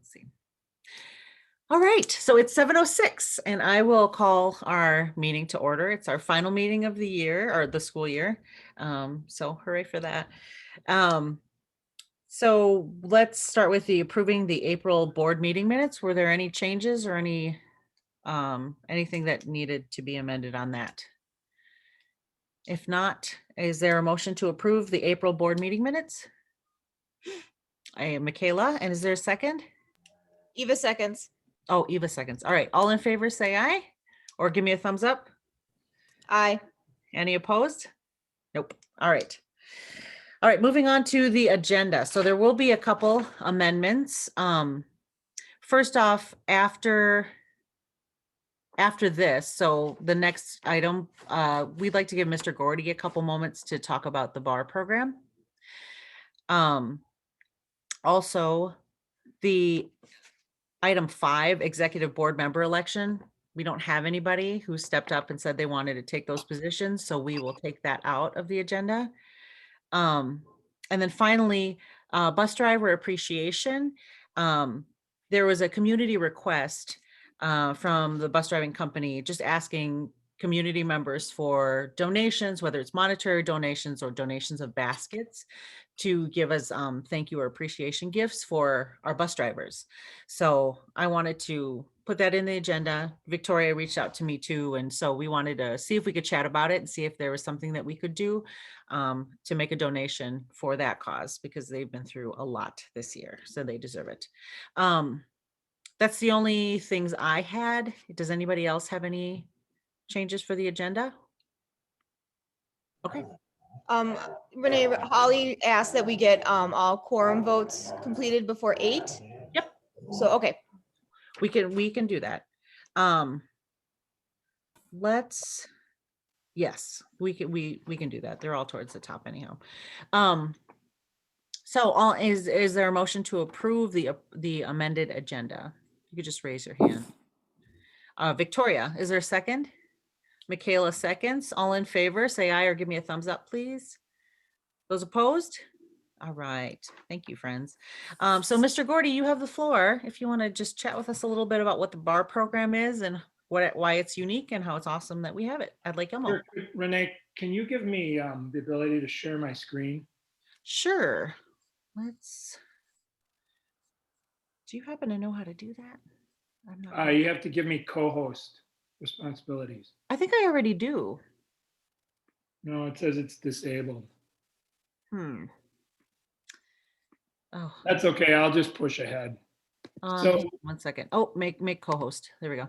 let's see. All right, so it's 7:06 and I will call our meeting to order. It's our final meeting of the year or the school year. So hooray for that. So let's start with the approving the April board meeting minutes. Were there any changes or anything that needed to be amended on that? If not, is there a motion to approve the April board meeting minutes? I am Michaela, and is there a second? Eva seconds. Oh, Eva seconds. All right, all in favor, say aye, or give me a thumbs up. Aye. Any opposed? Nope. All right. All right, moving on to the agenda. So there will be a couple amendments. First off, after this, so the next item, we'd like to give Mr. Gordy a couple moments to talk about the bar program. Also, the item 5, executive board member election. We don't have anybody who stepped up and said they wanted to take those positions, so we will take that out of the agenda. And then finally, bus driver appreciation. There was a community request from the bus driving company just asking community members for donations, whether it's monetary donations or donations of baskets, to give us thank you or appreciation gifts for our bus drivers. So I wanted to put that in the agenda. Victoria reached out to me too, and so we wanted to see if we could chat about it and see if there was something that we could do to make a donation for that cause, because they've been through a lot this year, so they deserve it. That's the only things I had. Does anybody else have any changes for the agenda? Okay. Renee, Holly asked that we get all quorum votes completed before 8. Yep. So, okay. We can do that. Yes, we can do that. They're all towards the top anyhow. So is there a motion to approve the amended agenda? You could just raise your hand. Victoria, is there a second? Michaela seconds. All in favor, say aye or give me a thumbs up, please. Those opposed? All right. Thank you, friends. So Mr. Gordy, you have the floor. If you want to just chat with us a little bit about what the bar program is and why it's unique and how it's awesome that we have it at Lake Elmo. Sure. Renee, can you give me the ability to share my screen? Sure. Do you happen to know how to do that? I'm not. You have to give me co-host responsibilities. I think I already do. No, it says it's disabled. Oh, that's okay. I'll just push ahead. So 1 second. Oh, make co-host. There we go.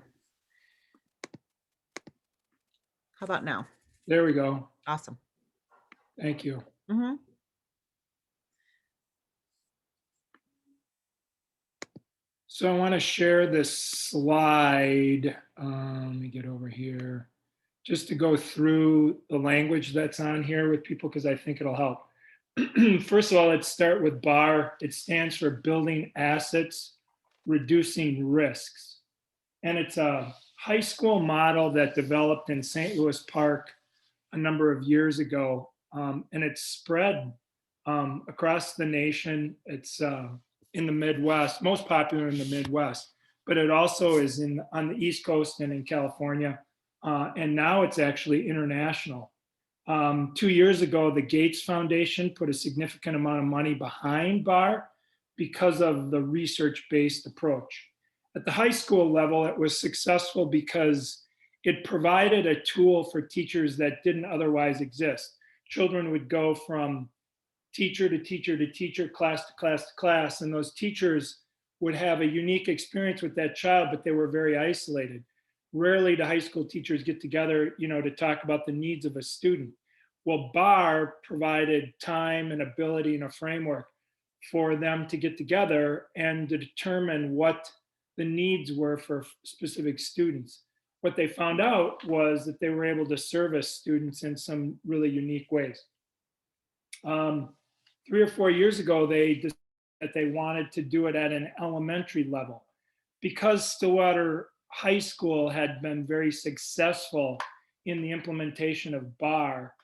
How about now? There we go. Awesome. Thank you. So I want to share this slide. Let me get over here just to go through the language that's on here with people, because I think it'll help. First of all, let's start with BAR. It stands for Building Assets, Reducing Risks. And it's a high school model that developed in St. Louis Park a number of years ago. And it's spread across the nation. It's in the Midwest, most popular in the Midwest, but it also is on the East Coast and in California. And now it's actually international. 2 years ago, the Gates Foundation put a significant amount of money behind BAR because of the research-based approach. At the high school level, it was successful because it provided a tool for teachers that didn't otherwise exist. Children would go from teacher to teacher to teacher, class to class to class, and those teachers would have a unique experience with that child, but they were very isolated. Rarely do high school teachers get together, to talk about the needs of a student. Well, BAR provided time and ability and a framework for them to get together and to determine what the needs were for specific students. What they found out was that they were able to service students in some really unique ways. 3 or 4 years ago, they decided that they wanted to do it at an elementary level. Because Stillwater High School had been very successful in the implementation of BAR,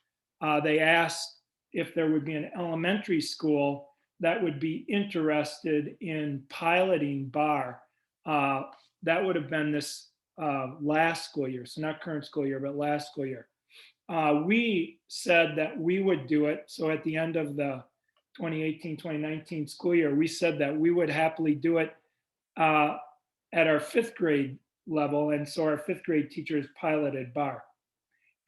they asked if there would be an elementary school that would be interested in piloting bar, uh, that would have been this last school year. So not current school year, but last school year. We said that we would do it. So at the end of the 2018-2019 school year, we said that we would happily do it uh, at our fifth grade level. And so our fifth grade teachers piloted bar.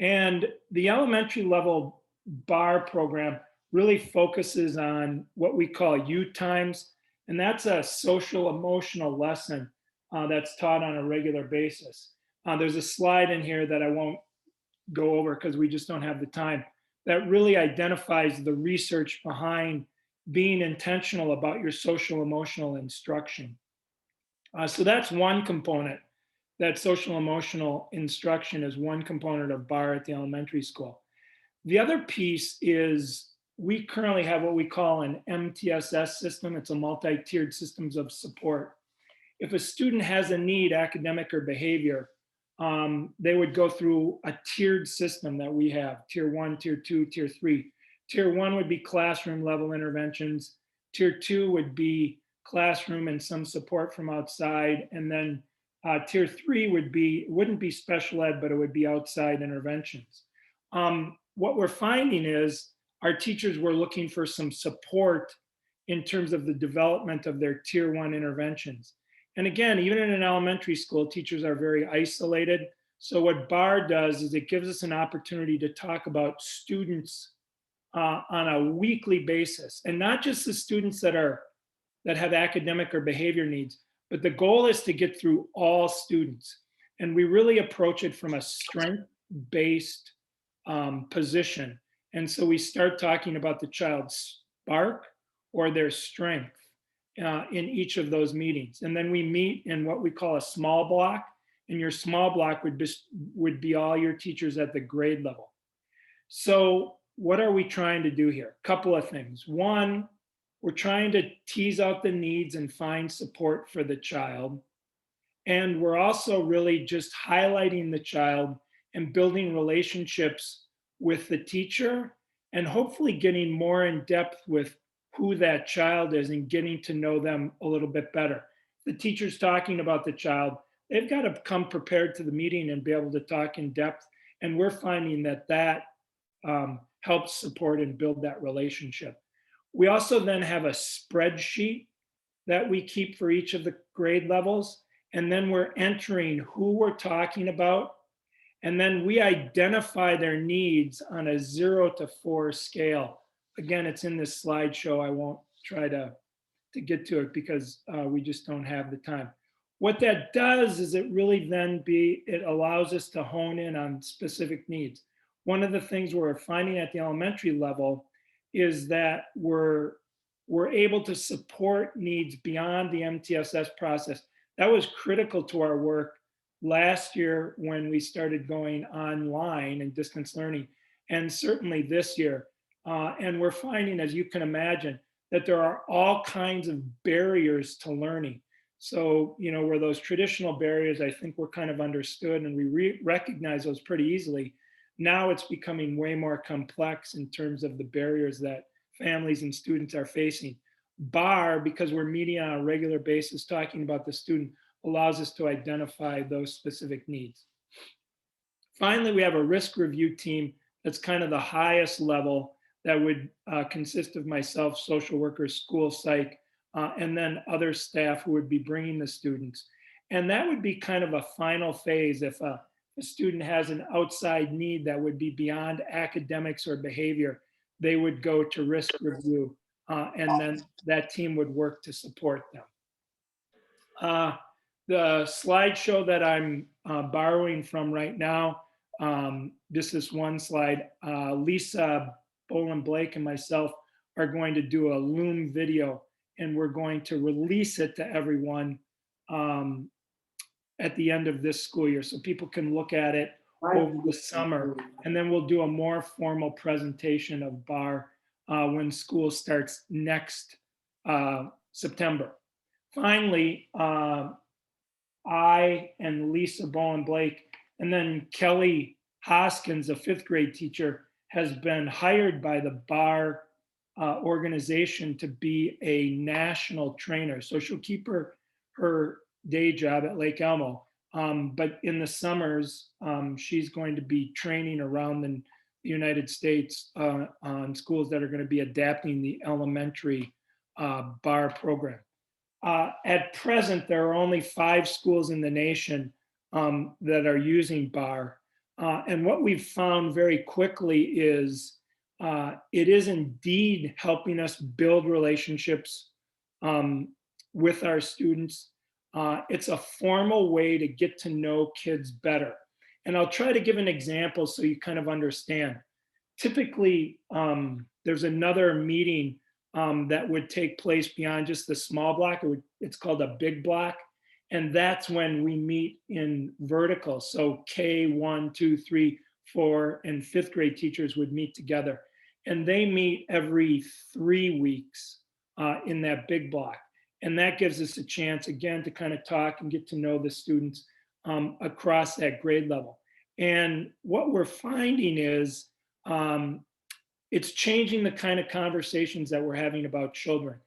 And the elementary level bar program really focuses on what we call U times. And that's a social emotional lesson that's taught on a regular basis. There's a slide in here that I won't go over because we just don't have the time, that really identifies the research behind being intentional about your social emotional instruction. So that's one component. That social emotional instruction is one component of bar at the elementary school. The other piece is we currently have what we call an MTSS system. It's a multi-tiered systems of support. If a student has a need, academic or behavior, they would go through a tiered system that we have, tier 1, tier 2, tier 3. Tier 1 would be classroom level interventions. Tier 2 would be classroom and some support from outside. And then tier 3 wouldn't be special ed, but it would be outside interventions. What we're finding is our teachers were looking for some support in terms of the development of their tier 1 interventions. And again, even in an elementary school, teachers are very isolated. So what BAR does is it gives us an opportunity to talk about students on a weekly basis, and not just the students that have academic or behavior needs, but the goal is to get through all students. And we really approach it from a strength-based position. And so we start talking about the child's spark or their strength in each of those meetings. And then we meet in what we call a small block. And your small block would be all your teachers at the grade level. So what are we trying to do here? A couple of things. One, we're trying to tease out the needs and find support for the child. And we're also really just highlighting the child and building relationships with the teacher, and hopefully getting more in depth with who that child is and getting to know them a little bit better. The teacher's talking about the child, they've got to come prepared to the meeting and be able to talk in depth. And we're finding that helps support and build that relationship. We also then have a spreadsheet that we keep for each of the grade levels. And then we're entering who we're talking about. And then we identify their needs on a 0 to 4 scale. Again, it's in this slideshow. I won't try to get to it because we just don't have the time. What that does is it really then it allows us to hone in on specific needs. One of the things we're finding at the elementary level is that we're able to support needs beyond the MTSS process. That was critical to our work last year when we started going online and distance learning, and certainly this year. And we're finding, as you can imagine, that there are all kinds of barriers to learning. So, where those traditional barriers, I think were kind of understood and we recognize those pretty easily. Now it's becoming way more complex in terms of the barriers that families and students are facing. BAR, because we're meeting on a regular basis talking about the student, allows us to identify those specific needs. Finally, we have a risk review team that's kind of the highest level that would consist of myself, social workers, school psych, and then other staff who would be bringing the students. And that would be kind of a final phase if a student has an outside need that would be beyond academics or behavior, they would go to risk review, and then that team would work to support them. The slideshow that I'm borrowing from right now, this is one slide. Lisa Boland Blake and myself are going to do a Loom video, and we're going to release it to everyone at the end of this school year so people can look at it over the summer. And then we'll do a more formal presentation of BAR when school starts next September. Finally, I and Lisa Bowen Blake, and then Kelly Hoskins, a fifth grade teacher, has been hired by the BAR organization to be a national trainer. So she'll keep her day job at Lake Elmo, but in the summers, she's going to be training around the United States on schools that are going to be adapting the elementary bar program. At present, there are only 5 schools in the nation that are using bar. And what we've found very quickly is it is indeed helping us build relationships with our students. It's a formal way to get to know kids better. And I'll try to give an example so you kind of understand. Typically, there's another meeting that would take place beyond just the small block. It's called a big block. And that's when we meet in vertical. So K1, 2, 3, 4, and 5th grade teachers would meet together. And they meet every 3 weeks in that big block. And that gives us a chance, again, to kind of talk and get to know the students across that grade level. And what we're finding is it's changing the kind of conversations that we're having about children.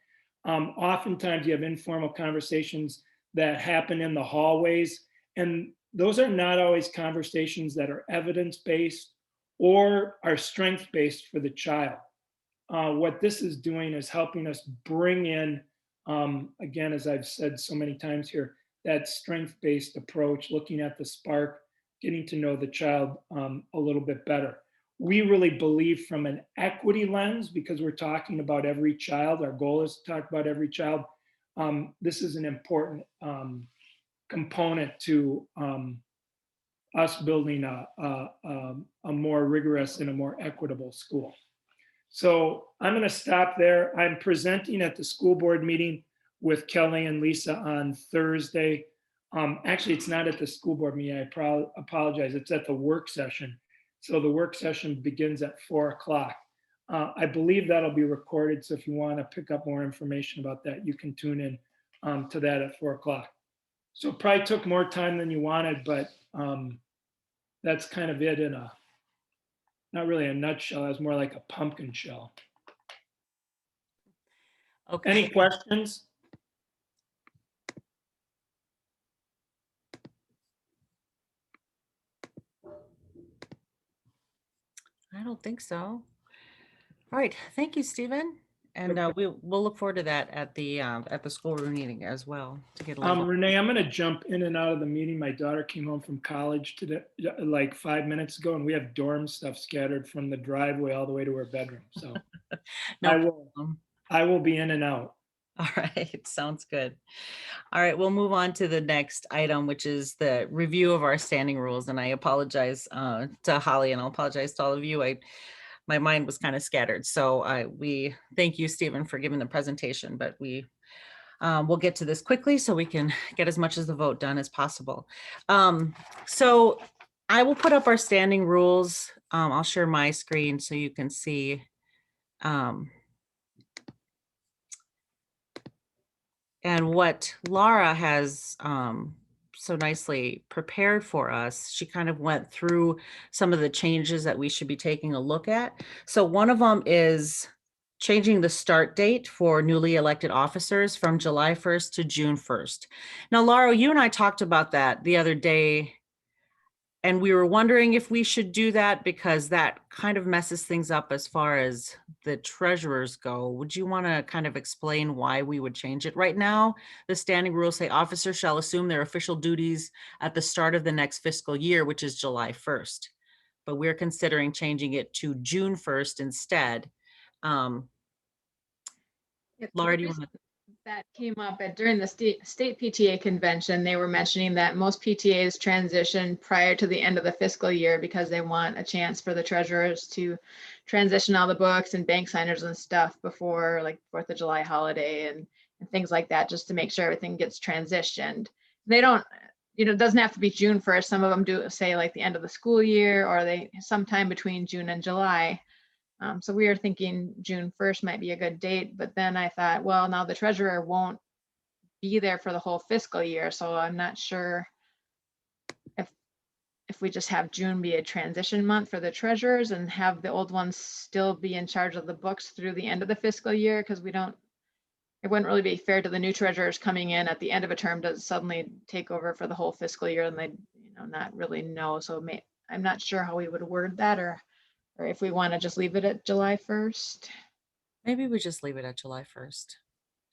Oftentimes you have informal conversations that happen in the hallways, and those are not always conversations that are evidence-based or are strength-based for the child. What this is doing is helping us bring in, again, as I've said so many times here, that strength-based approach, looking at the spark, getting to know the child a little bit better. We really believe from an equity lens, because we're talking about every child, our goal is to talk about every child. This is an important component to us building a more rigorous and a more equitable school. So I'm going to stop there. I'm presenting at the school board meeting with Kelly and Lisa on Thursday. Actually, it's not at the school board meeting. I apologize. It's at the work session. So the work session begins at 4 o'clock. I believe that'll be recorded. So if you want to pick up more information about that, you can tune in to that at 4 o'clock. So it probably took more time than you wanted, but that's kind of it in a, not really a nutshell. It's more like a pumpkin shell. Okay. Any questions? I don't think so. All right, thank you, Stephen. And we'll look forward to that at the school room meeting as well to get a little. Renee, I'm going to jump in and out of the meeting. My daughter came home from college today, like 5 minutes ago, and we have dorm stuff scattered from the driveway all the way to her bedroom. So No I will be in and out. All right, sounds good. All right, we'll move on to the next item, which is the review of our standing rules. And I apologize to Holly, and I'll apologize to all of you. My mind was kind of scattered. So we thank you, Stephen, for giving the presentation, but we'll get to this quickly so we can get as much of the vote done as possible. So I will put up our standing rules. I'll share my screen so you can see. And what Laura has so nicely prepared for us, she kind of went through some of the changes that we should be taking a look at. So one of them is changing the start date for newly elected officers from July 1st to June 1st. Now, Laura, you and I talked about that the other day, and we were wondering if we should do that because that kind of messes things up as far as the treasurers go. Would you want to kind of explain why we would change it? Right now, the standing rules say officers shall assume their official duties at the start of the next fiscal year, which is July 1st. But we're considering changing it to June 1st instead. Laura, do you want to? That came up during the state PTA convention. They were mentioning that most PTAs transition prior to the end of the fiscal year because they want a chance for the treasurers to transition all the books and bank signers and stuff before like 4th of July holiday and things like that, just to make sure everything gets transitioned. They don't, it doesn't have to be June 1st. Some of them do say like the end of the school year, or they sometime between June and July. So we were thinking June 1st might be a good date, but then I thought, well, now the treasurer won't be there for the whole fiscal year. So I'm not sure if if we just have June be a transition month for the treasurers and have the old ones still be in charge of the books through the end of the fiscal year, because we don't, it wouldn't really be fair to the new treasurers coming in at the end of a term to suddenly take over for the whole fiscal year and they, not really know. So I'm not sure how we would word that, or if we want to just leave it at July 1st. Maybe we just leave it at July 1st.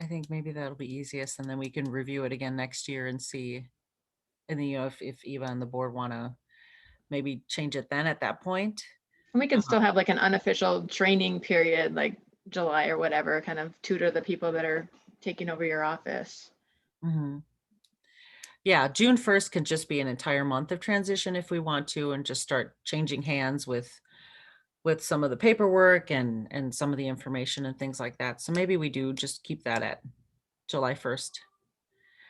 I think maybe that'll be easiest, and then we can review it again next year and see. And then, if Eva and the board want to maybe change it then at that point. And we can still have like an unofficial training period, like July or whatever, kind of tutor the people that are taking over your office. Mhm. Yeah, June 1st can just be an entire month of transition if we want to, and just start changing hands with some of the paperwork and some of the information and things like that. So maybe we do just keep that at July 1st.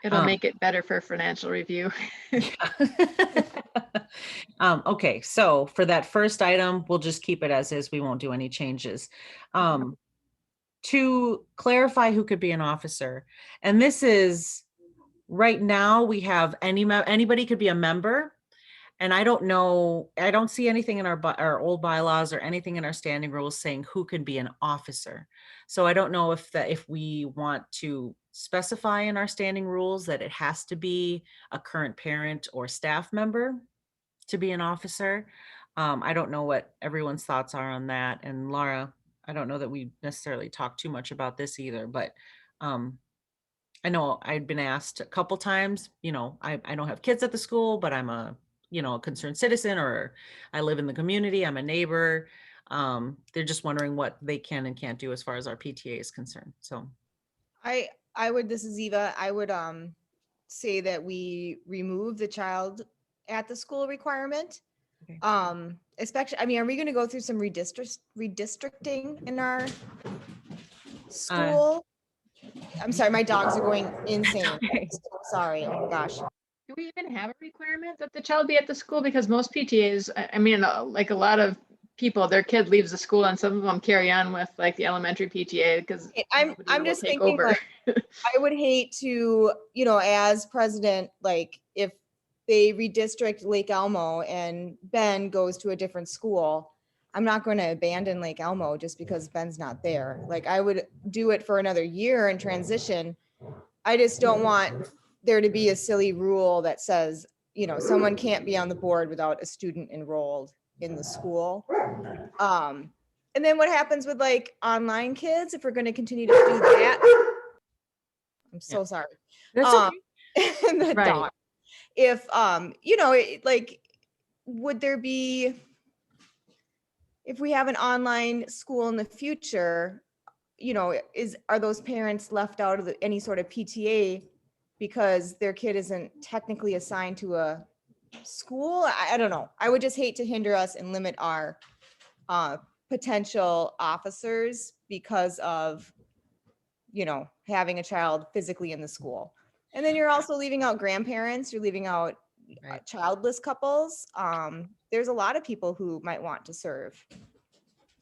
It'll make it better for financial review. Okay, so for that first item, we'll just keep it as is. We won't do any changes. To clarify who could be an officer, and this is right now we have anybody could be a member. And I don't know, I don't see anything in our old bylaws or anything in our standing rules saying who can be an officer. So I don't know if we want to specify in our standing rules that it has to be a current parent or staff member to be an officer. I don't know what everyone's thoughts are on that. And Laura, I don't know that we necessarily talk too much about this either, but I know I'd been asked a couple times, I don't have kids at the school, but I'm a concerned citizen, or I live in the community, I'm a neighbor. They're just wondering what they can and can't do as far as our PTA is concerned. So This is Eva. I would say that we remove the child at the school requirement. Okay. Especially, are we going to go through some redistricting in our school? I'm sorry, my dogs are going insane. Okay. So sorry. Oh my gosh. Do we even have a requirement that the child be at the school? Because most PTAs, like a lot of people, their kid leaves the school and some of them carry on with like the elementary PTA because I'm just thinking like, I would hate to, as president, like if they redistrict Lake Elmo and Ben goes to a different school, I'm not going to abandon Lake Elmo just because Ben's not there. Like I would do it for another year and transition. I just don't want there to be a silly rule that says, someone can't be on the board without a student enrolled in the school. And then what happens with like online kids, if we're going to continue to do that? I'm so sorry. That's okay. And the dog. If, would there be, if we have an online school in the future, are those parents left out of any sort of PTA because their kid isn't technically assigned to a school? I don't know. I would just hate to hinder us and limit our potential officers because of, having a child physically in the school. And then you're also leaving out grandparents, you're leaving out childless couples. There's a lot of people who might want to serve.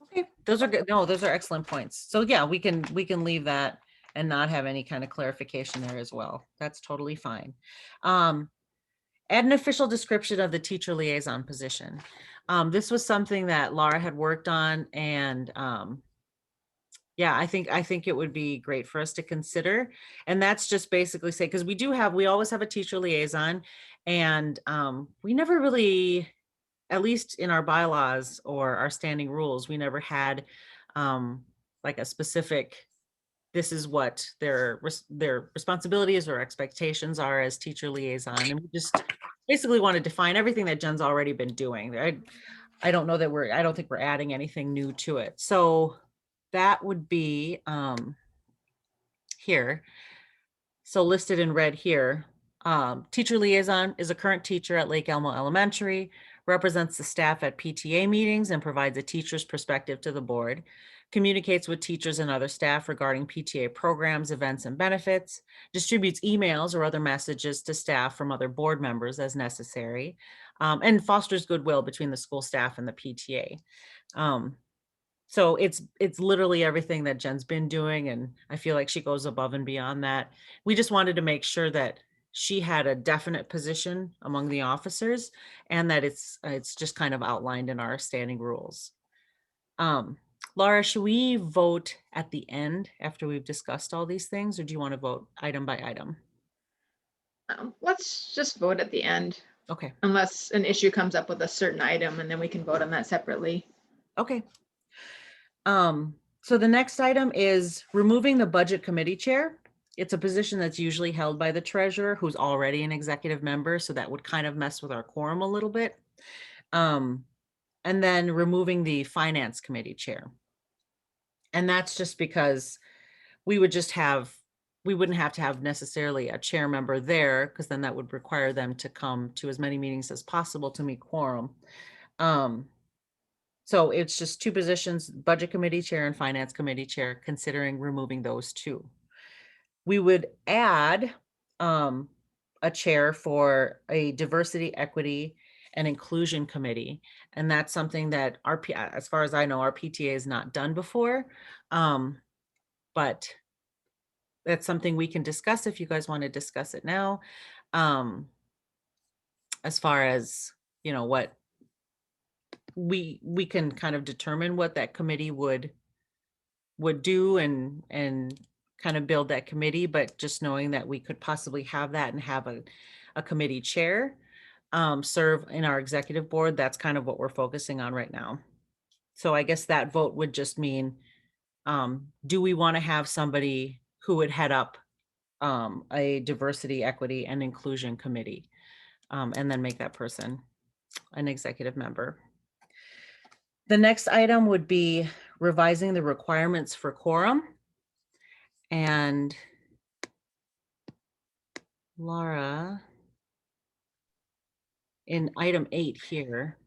Okay, those are good. No, those are excellent points. So yeah, we can leave that and not have any kind of clarification there as well. That's totally fine. Add an official description of the teacher liaison position. This was something that Laura had worked on, and yeah, I think it would be great for us to consider. And that's just basically say, because we always have a teacher liaison, and we never really, at least in our bylaws or our standing rules, we never had like a specific, this is what their responsibilities or expectations are as teacher liaison. And we just basically want to define everything that Jen's already been doing. I don't know that I don't think we're adding anything new to it. So that would be here. So listed in red here. Teacher liaison is a current teacher at Lake Elmo Elementary, represents the staff at PTA meetings and provides a teacher's perspective to the board, communicates with teachers and other staff regarding PTA programs, events, and benefits, distributes emails or other messages to staff from other board members as necessary, and fosters goodwill between the school staff and the PTA. So it's literally everything that Jen's been doing, and I feel like she goes above and beyond that. We just wanted to make sure that she had a definite position among the officers, and that it's just kind of outlined in our standing rules. Laura, should we vote at the end after we've discussed all these things, or do you want to vote item by item? Let's just vote at the end, Okay, unless an issue comes up with a certain item, and then we can vote on that separately. okay. So the next item is removing the budget committee chair. It's a position that's usually held by the treasurer, who's already an executive member, so that would kind of mess with our quorum a little bit. And then removing the finance committee chair. And that's just because we wouldn't have to have necessarily a chair member there, because then that would require them to come to as many meetings as possible to meet quorum. So it's just two positions, budget committee chair and finance committee chair, considering removing those two. We would add a chair for a diversity, equity, and inclusion committee. And that's something that as far as I know, our PTA has not done before. But that's something we can discuss if you guys want to discuss it now. As far as, what we can kind of determine what that committee would do and kind of build that committee, but just knowing that we could possibly have that and have a committee chair serve in our executive board, that's kind of what we're focusing on right now. So I guess that vote would just mean, do we want to have somebody who would head up a diversity, equity, and inclusion committee, and then make that person an executive member. The next item would be revising the requirements for quorum. And Laura, in item 8 here,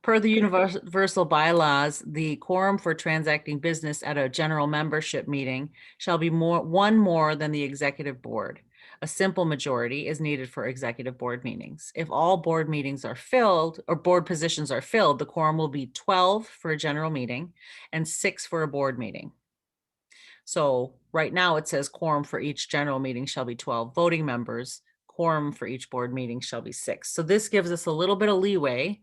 per the universal bylaws, the quorum for transacting business at a general membership meeting shall be one more than the executive board. A simple majority is needed for executive board meetings. If all board meetings are filled or board positions are filled, the quorum will be 12 for a general meeting and 6 for a board meeting. So right now it says quorum for each general meeting shall be 12 voting members. Quorum for each board meeting shall be 6. So this gives us a little bit of leeway.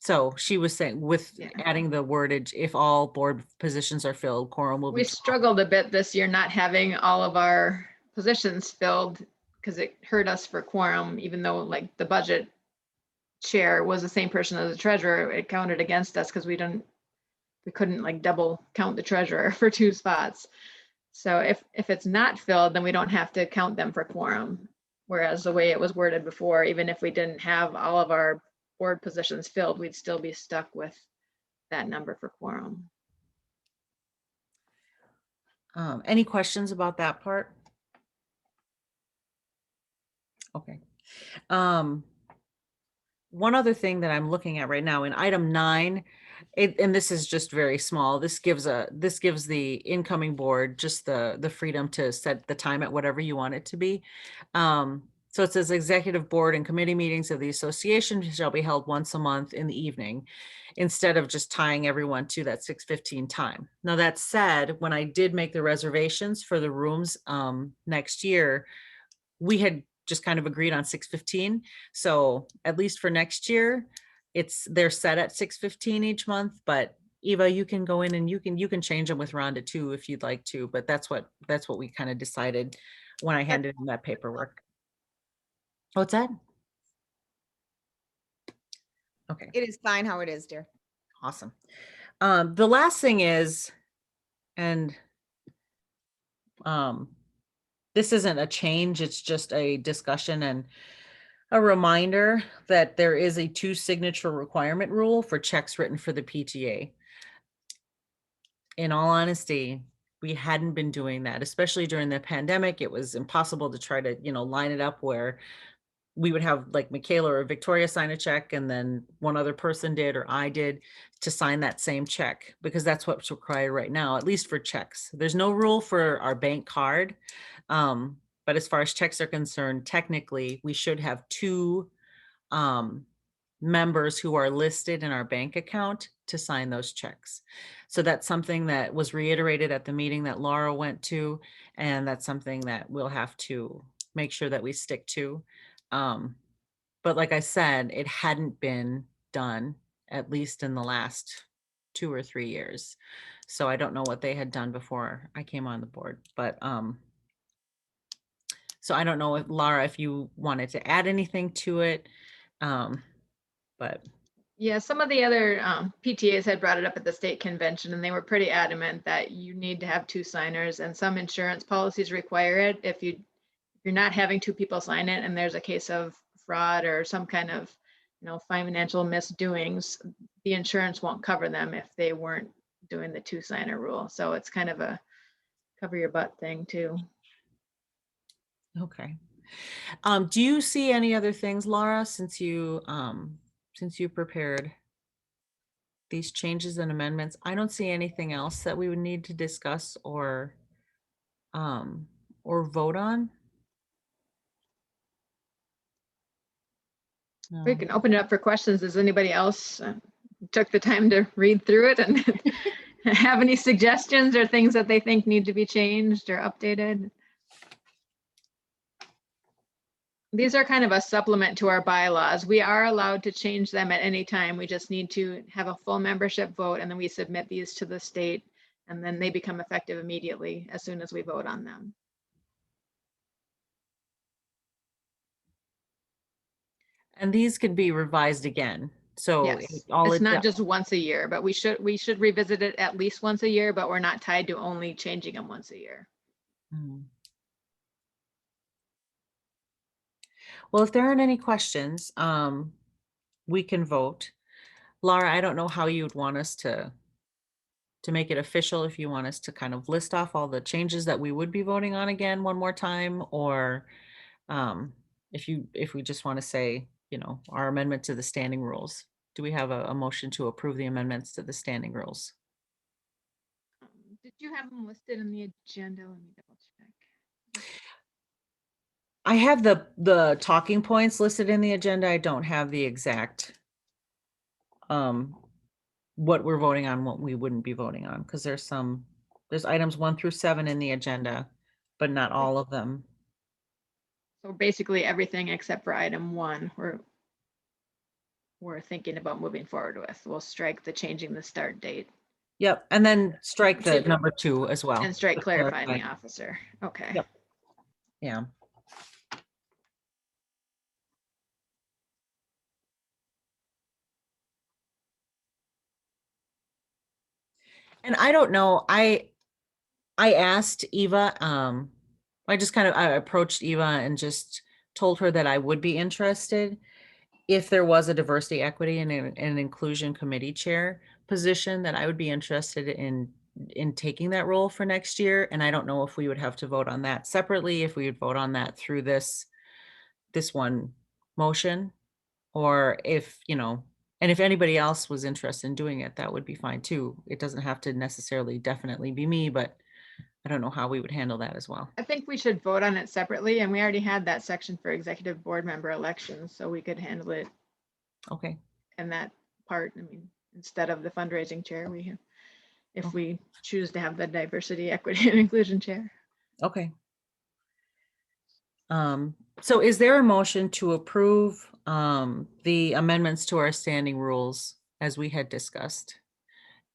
So she was saying with adding the wordage, if all board positions are filled, quorum will be We 12. struggled a bit this year not having all of our positions filled because it hurt us for quorum, even though like the budget chair was the same person as the treasurer. It counted against us because we couldn't like double count the treasurer for 2 spots. So if it's not filled, then we don't have to count them for quorum. Whereas the way it was worded before, even if we didn't have all of our board positions filled, we'd still be stuck with that number for quorum. Any questions about that part? Okay. One other thing that I'm looking at right now in item 9, and this is just very small. This gives the incoming board just the freedom to set the time at whatever you want it to be. So it says executive board and committee meetings of the association shall be held once a month in the evening, instead of just tying everyone to that 6:15 time. Now that said, when I did make the reservations for the rooms next year, we had just kind of agreed on 6:15. So at least for next year, they're set at 6:15 each month. But Eva, you can go in and you can change them with Rhonda too if you'd like to. But that's what we kind of decided when I handed in that paperwork. What's that? Okay. It is fine how it is, dear. Awesome. The last thing is, and this isn't a change, it's just a discussion and a reminder that there is a 2 signature requirement rule for checks written for the PTA. In all honesty, we hadn't been doing that, especially during the pandemic. It was impossible to try to, line it up where we would have like Michaela or Victoria sign a check and then one other person did, or I did, to sign that same check, because that's what's required right now, at least for checks. There's no rule for our bank card. But as far as checks are concerned, technically we should have 2 members who are listed in our bank account to sign those checks. So that's something that was reiterated at the meeting that Laura went to, and that's something that we'll have to make sure that we stick to. But like I said, it hadn't been done, at least in the last 2 or 3 years. So I don't know what they had done before I came on the board, but so I don't know if Laura, if you wanted to add anything to it. But Yeah, some of the other PTAs had brought it up at the state convention, and they were pretty adamant that you need to have 2 signers, and some insurance policies require it. If you're not having 2 people sign it and there's a case of fraud or some kind of, financial misdoings, the insurance won't cover them if they weren't doing the 2 signer rule. So it's kind of a cover your butt thing too. okay. Do you see any other things, Laura, since you prepared these changes and amendments? I don't see anything else that we would need to discuss or vote on. We No. can open it up for questions. Does anybody else took the time to read through it and have any suggestions or things that they think need to be changed or updated? These are kind of a supplement to our bylaws. We are allowed to change them at any time. We just need to have a full membership vote, and then we submit these to the state, and then they become effective immediately as soon as we vote on them. And these could be revised again. So Yes, all it's it not just once a year, but we should revisit it at least once a year, but we're not tied to only changing them once a year. Hmm. Well, if there aren't any questions, we can vote. Laura, I don't know how you would want us to make it official, if you want us to kind of list off all the changes that we would be voting on again one more time, or if we just want to say, our amendment to the standing rules. Do we have a motion to approve the amendments to the standing rules? Did you have them listed in the agenda? Let me double check. I have the talking points listed in the agenda. I don't have the exact what we're voting on, what we wouldn't be voting on, because there's items 1 through 7 in the agenda, but not all of them. So basically everything except for item 1, we're thinking about moving forward with. We'll strike the changing the start date Yep, and then strike the number 2 as well. and strike to clarifying clarify. the officer. Okay. Yep. Yeah. And I don't know, I asked Eva, I approached Eva and just told her that I would be interested if there was a diversity, equity, and an inclusion committee chair position, that I would be interested in taking that role for next year. And I don't know if we would have to vote on that separately, if we would vote on that through this one motion, or if, and if anybody else was interested in doing it, that would be fine too. It doesn't have to necessarily definitely be me, but I don't know how we would handle that as well. I think we should vote on it separately, and we already had that section for executive board member elections, so we could handle it Okay. in that part. I mean, instead of the fundraising chair, if we choose to have the diversity, equity, and inclusion chair. Okay. So is there a motion to approve the amendments to our standing rules as we had discussed?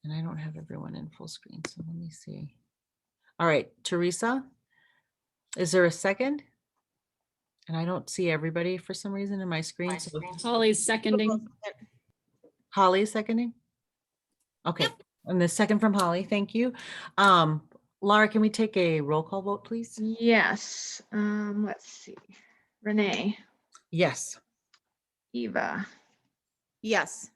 And I don't have everyone in full screen, so let me see. All right, Teresa, is there a second? And I don't see everybody for some reason in my screen. So Holly's seconding. Holly is seconding? Okay, and the second from Holly, thank you. Laura, can we take a roll call vote, please? Yes. Let's see. Renee, Yes. Eva, Yes.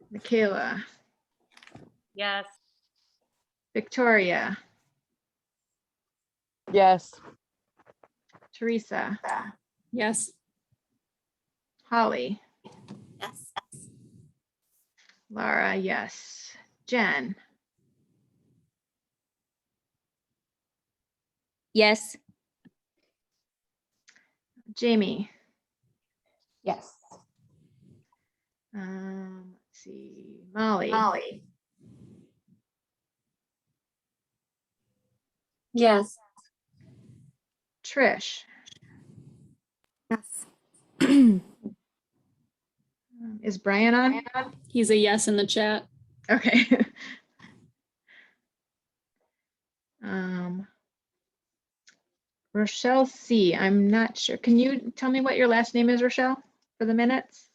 Michaela, Yes. Victoria, Yes. Teresa, Yes. Holly, Yes. Laura, yes. Jen, Yes. Jamie, Yes. Let's see, Molly. Yes. Trish. Yes. Is Brian on? He's a yes in the chat. Okay. Rochelle C. I'm not sure. Can you tell me what your last name is, Rochelle, for the minutes?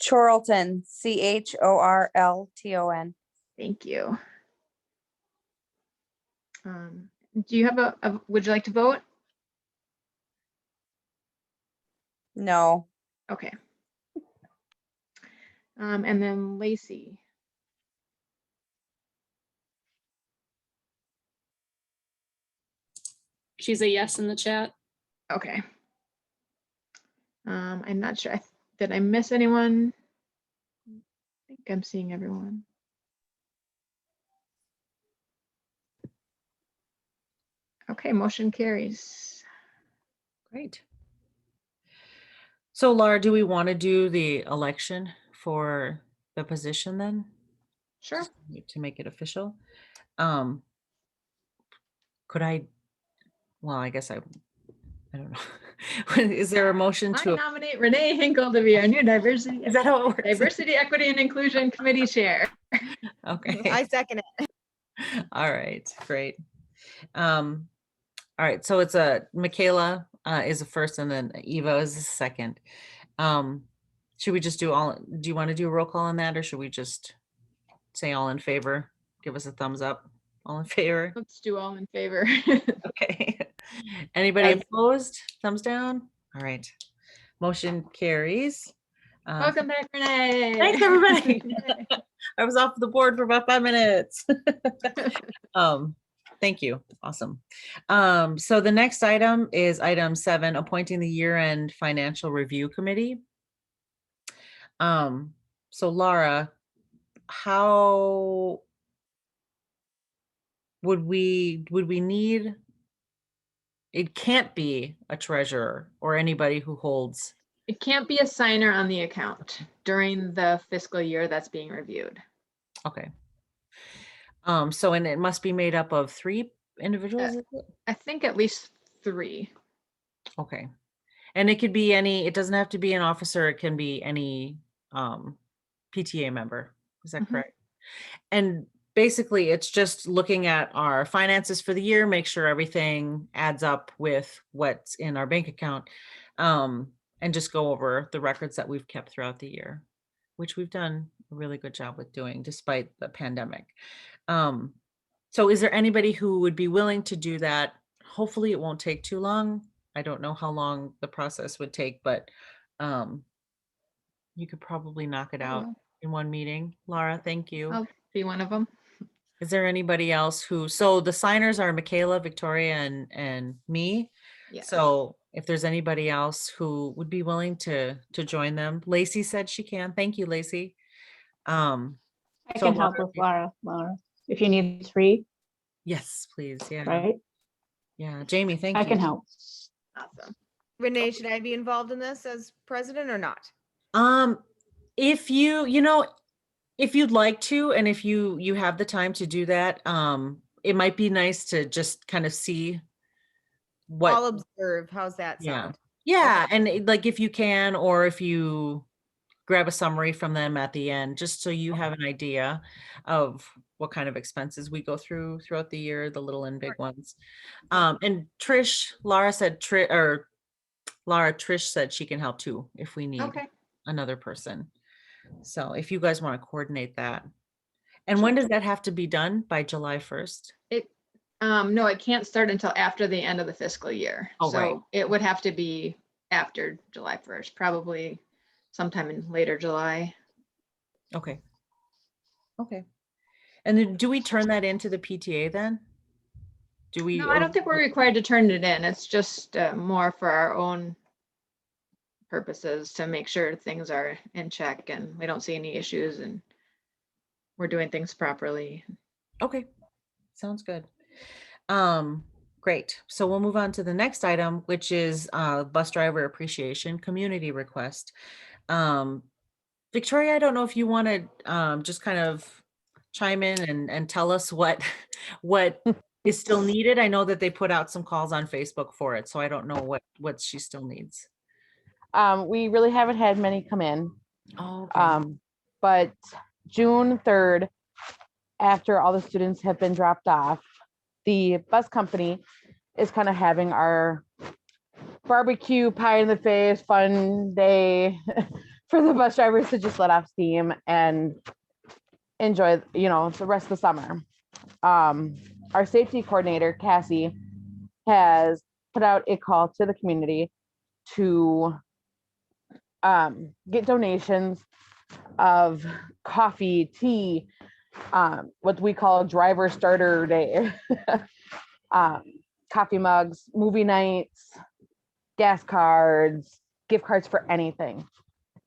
Chorlton, Chorlton. Thank you. Do you have would you like to vote? No. Okay. And then Lacey. She's a yes in the chat. Okay. I'm not sure. Did I miss anyone? I think I'm seeing everyone. Okay, motion carries. Great. So Laura, do we want to do the election for the position then? Sure. Just to make it official? Could well, I guess I don't know. Is there a motion I to, nominate Renee Hinkle to be our new diversity, is that how it works? diversity, equity, and inclusion committee chair. Okay. I second it. All right, great. All right, so it's Michaela is the first and then Eva is the second. Should we just do you want to do a roll call on that or should we just say all in favor? Give us a thumbs up. All in favor? Let's do all in favor. Okay. Anybody Yes. opposed? Thumbs down? All right. Motion carries. Welcome back, Renee. Thanks, everybody. I was off the board for about 5 minutes. Thank you. Awesome. So the next item is item 7, appointing the year-end financial review committee. So Laura, how would we need, it can't be a treasurer or anybody who holds. It can't be a signer on the account during the fiscal year that's being reviewed. Okay. So, and it must be made up of 3 individuals, is it? I think at least 3. Okay. And it could be it doesn't have to be an officer, it can be any PTA member. Is that Mhm. correct? And basically it's just looking at our finances for the year, make sure everything adds up with what's in our bank account. And just go over the records that we've kept throughout the year, which we've done a really good job with doing despite the pandemic. So is there anybody who would be willing to do that? Hopefully it won't take too long. I don't know how long the process would take, but you could probably knock it out in one meeting. Laura, thank you. I'll be one of them. Is there anybody else so the signers are Michaela, Victoria, and me. Yes. So if there's anybody else who would be willing to join them, Lacey said she can. Thank you, Lacey. I So can help with Laura, if you need 3, Yes, please. Yeah. right? Yeah. Jamie, thank you. I can help. Awesome. Renee, should I be involved in this as president or not? If if you'd like to, and if you have the time to do that, it might be nice to just kind of see what. I'll observe. How's that Yeah. sound? Yeah. And like if you can, or if you grab a summary from them at the end, just so you have an idea of what kind of expenses we go through throughout the year, the little and big ones. And Trish, Laura said, Trish said she can help too if we need Okay. another person. So if you guys want to coordinate that. And when does that have to be done? By July 1st? No, it can't start until after the end of the fiscal year. Oh, right. So it would have to be after July 1st, probably sometime in later July. Okay. Okay. And then do we turn that into the PTA then? Do we? No, I don't think we're required to turn it in. It's just more for our own purposes to make sure things are in check and we don't see any issues and we're doing things properly. Okay. Sounds good. Great. So we'll move on to the next item, which is bus driver appreciation community request. Victoria, I don't know if you want to just kind of chime in and tell us what what is still needed. I know that they put out some calls on Facebook for it, so I don't know what she still needs. We really haven't had many come in. Oh, okay. But June 3rd, after all the students have been dropped off, the bus company is kind of having our barbecue, pie in the face, fun day for the bus drivers to just let off steam and enjoy, the rest of the summer. Our safety coordinator, Cassie, has put out a call to the community to get donations of coffee, tea, what we call driver starter day, coffee mugs, movie nights, gas cards, gift cards for anything.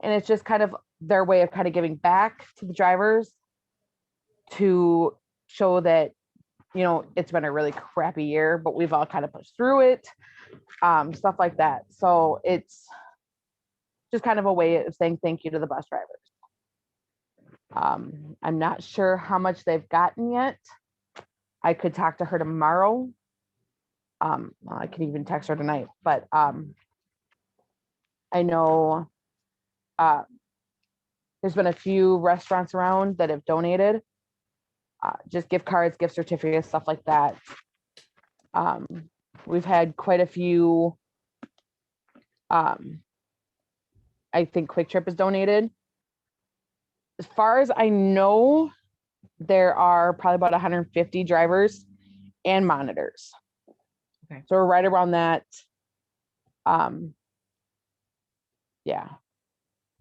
And it's just kind of their way of kind of giving back to the drivers to show that, it's been a really crappy year, but we've all kind of pushed through it, stuff like that. So it's just kind of a way of saying thank you to the bus drivers. I'm not sure how much they've gotten yet. I could talk to her tomorrow. I can even text her tonight, but I know there's been a few restaurants around that have donated just gift cards, gift certificates, stuff like that. We've had quite a few. I think Quick Trip has donated. As far as I know, there are probably about 150 drivers and monitors. Okay. So we're right around that. Yeah.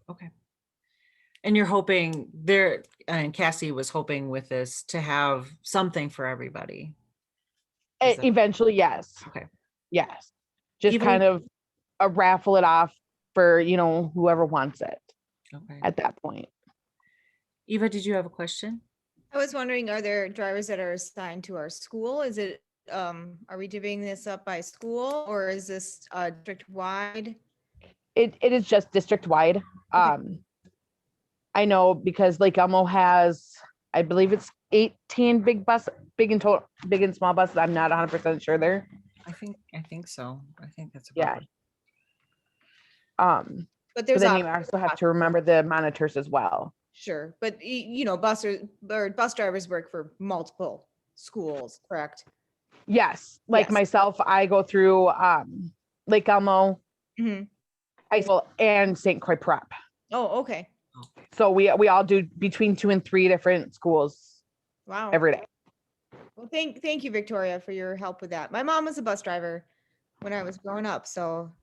Okay. And you're hoping there, and Cassie was hoping with this to have something for everybody. Is that- Eventually, yes. Okay. Yes. Just Even- kind of raffle it off for, whoever wants it Okay. at that point. Eva, did you have a question? I was wondering, are there drivers that are assigned to our school? Is it, are we divvying this up by school or is this district wide? It is just district wide. I know because Lake Elmo has, I believe it's 18 big and small buses. I'm not 100% sure there. I think so. I think that's Yeah. about right. But But there's then you also have to remember the monitors as well. Sure, but bus drivers work for multiple schools, correct? Yes, like Yes. myself, I go through Lake Elmo Mhm. High School and St. Croix Prep. Oh, okay. So we all do between 2 and 3 different schools Wow. every day. Well, thank you, Victoria, for your help with that. My mom was a bus driver when I was growing up, so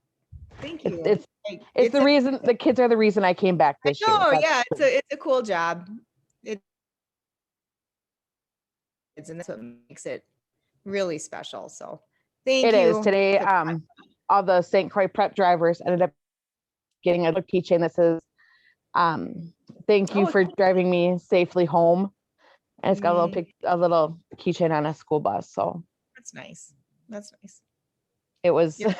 thank you. It's Like, it's the reason the kids are the reason I came back this year. Oh That's- yeah, it's a cool job. And that's what makes it really special. So thank It you. is today. for that. All the St. Croix Prep drivers ended up getting a keychain that says, "Thank you Oh, for driving me safely home," and it's got a little keychain on a school bus. So That's nice. That's nice. it was. You're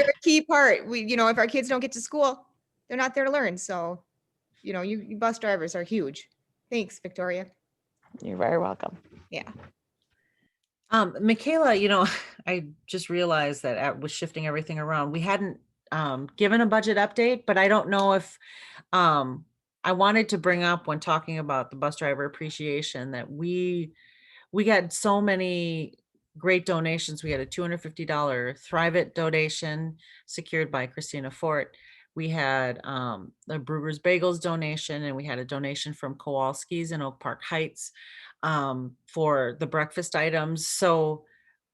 a key part. If our kids don't get to school, they're not there to learn. So, you bus drivers are huge. Thanks, Victoria. You're very welcome. Yeah. Michaela, I just realized that with shifting everything around, we hadn't given a budget update, but I don't know if I wanted to bring up when talking about the bus driver appreciation that we got so many great donations. We had a $250 Thrive It donation secured by Christina Fort. We had the Brugger's Bagels donation, and we had a donation from Kowalski's in Oak Park Heights for the breakfast items. So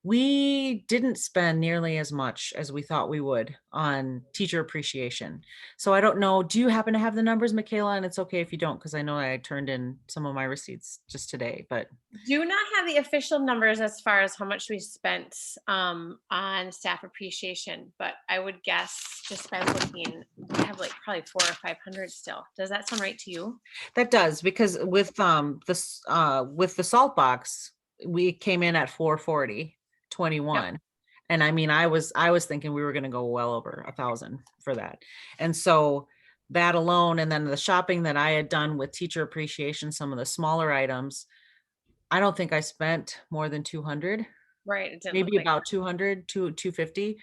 we didn't spend nearly as much as we thought we would on teacher appreciation. So I don't know, do you happen to have the numbers, Michaela? And it's okay if you don't, because I know I turned in some of my receipts just today, but. Do not have the official numbers as far as how much we spent on staff appreciation, but I would guess just by looking, we have like probably 400 or 500 still. Does that sound right to you? That does, because with the salt box, we came in at 440 21. And I mean, I was thinking we were gonna go well over 1,000 for that. And so that alone, and then the shopping that I had done with teacher appreciation, some of the smaller items, I don't think I spent more than 200, Right. It didn't look maybe like about 200 to 250.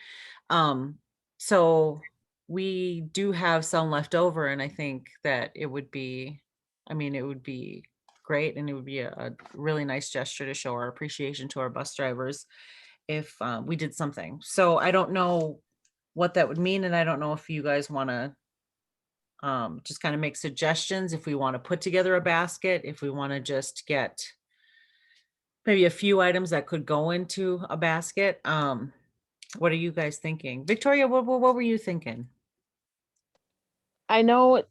So we do have some left over, and I think that it would be, I mean, it would be great, and it would be a really nice gesture to show our appreciation to our bus drivers if we did something. So I don't know what that would mean, and I don't know if you guys want to just kind of make suggestions, if we want to put together a basket, if we want to just get maybe a few items that could go into a basket. What are you guys thinking? Victoria, what were you thinking? I know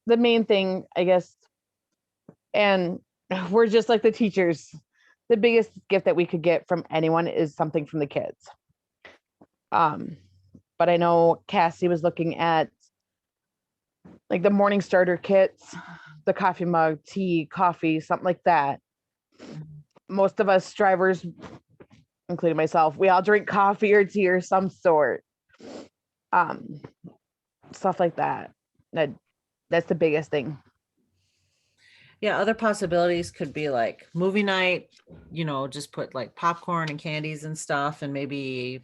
the main thing, I guess, and we're just like the teachers. The biggest gift that we could get from anyone is something from the kids. But I know Cassie was looking at like the morning starter kits, the coffee mug, tea, coffee, something like that. Most of us drivers, including myself, we all drink coffee or tea or some sort. Stuff like that. That's the biggest thing. Yeah, other possibilities could be like movie night, just put like popcorn and candies and stuff, and maybe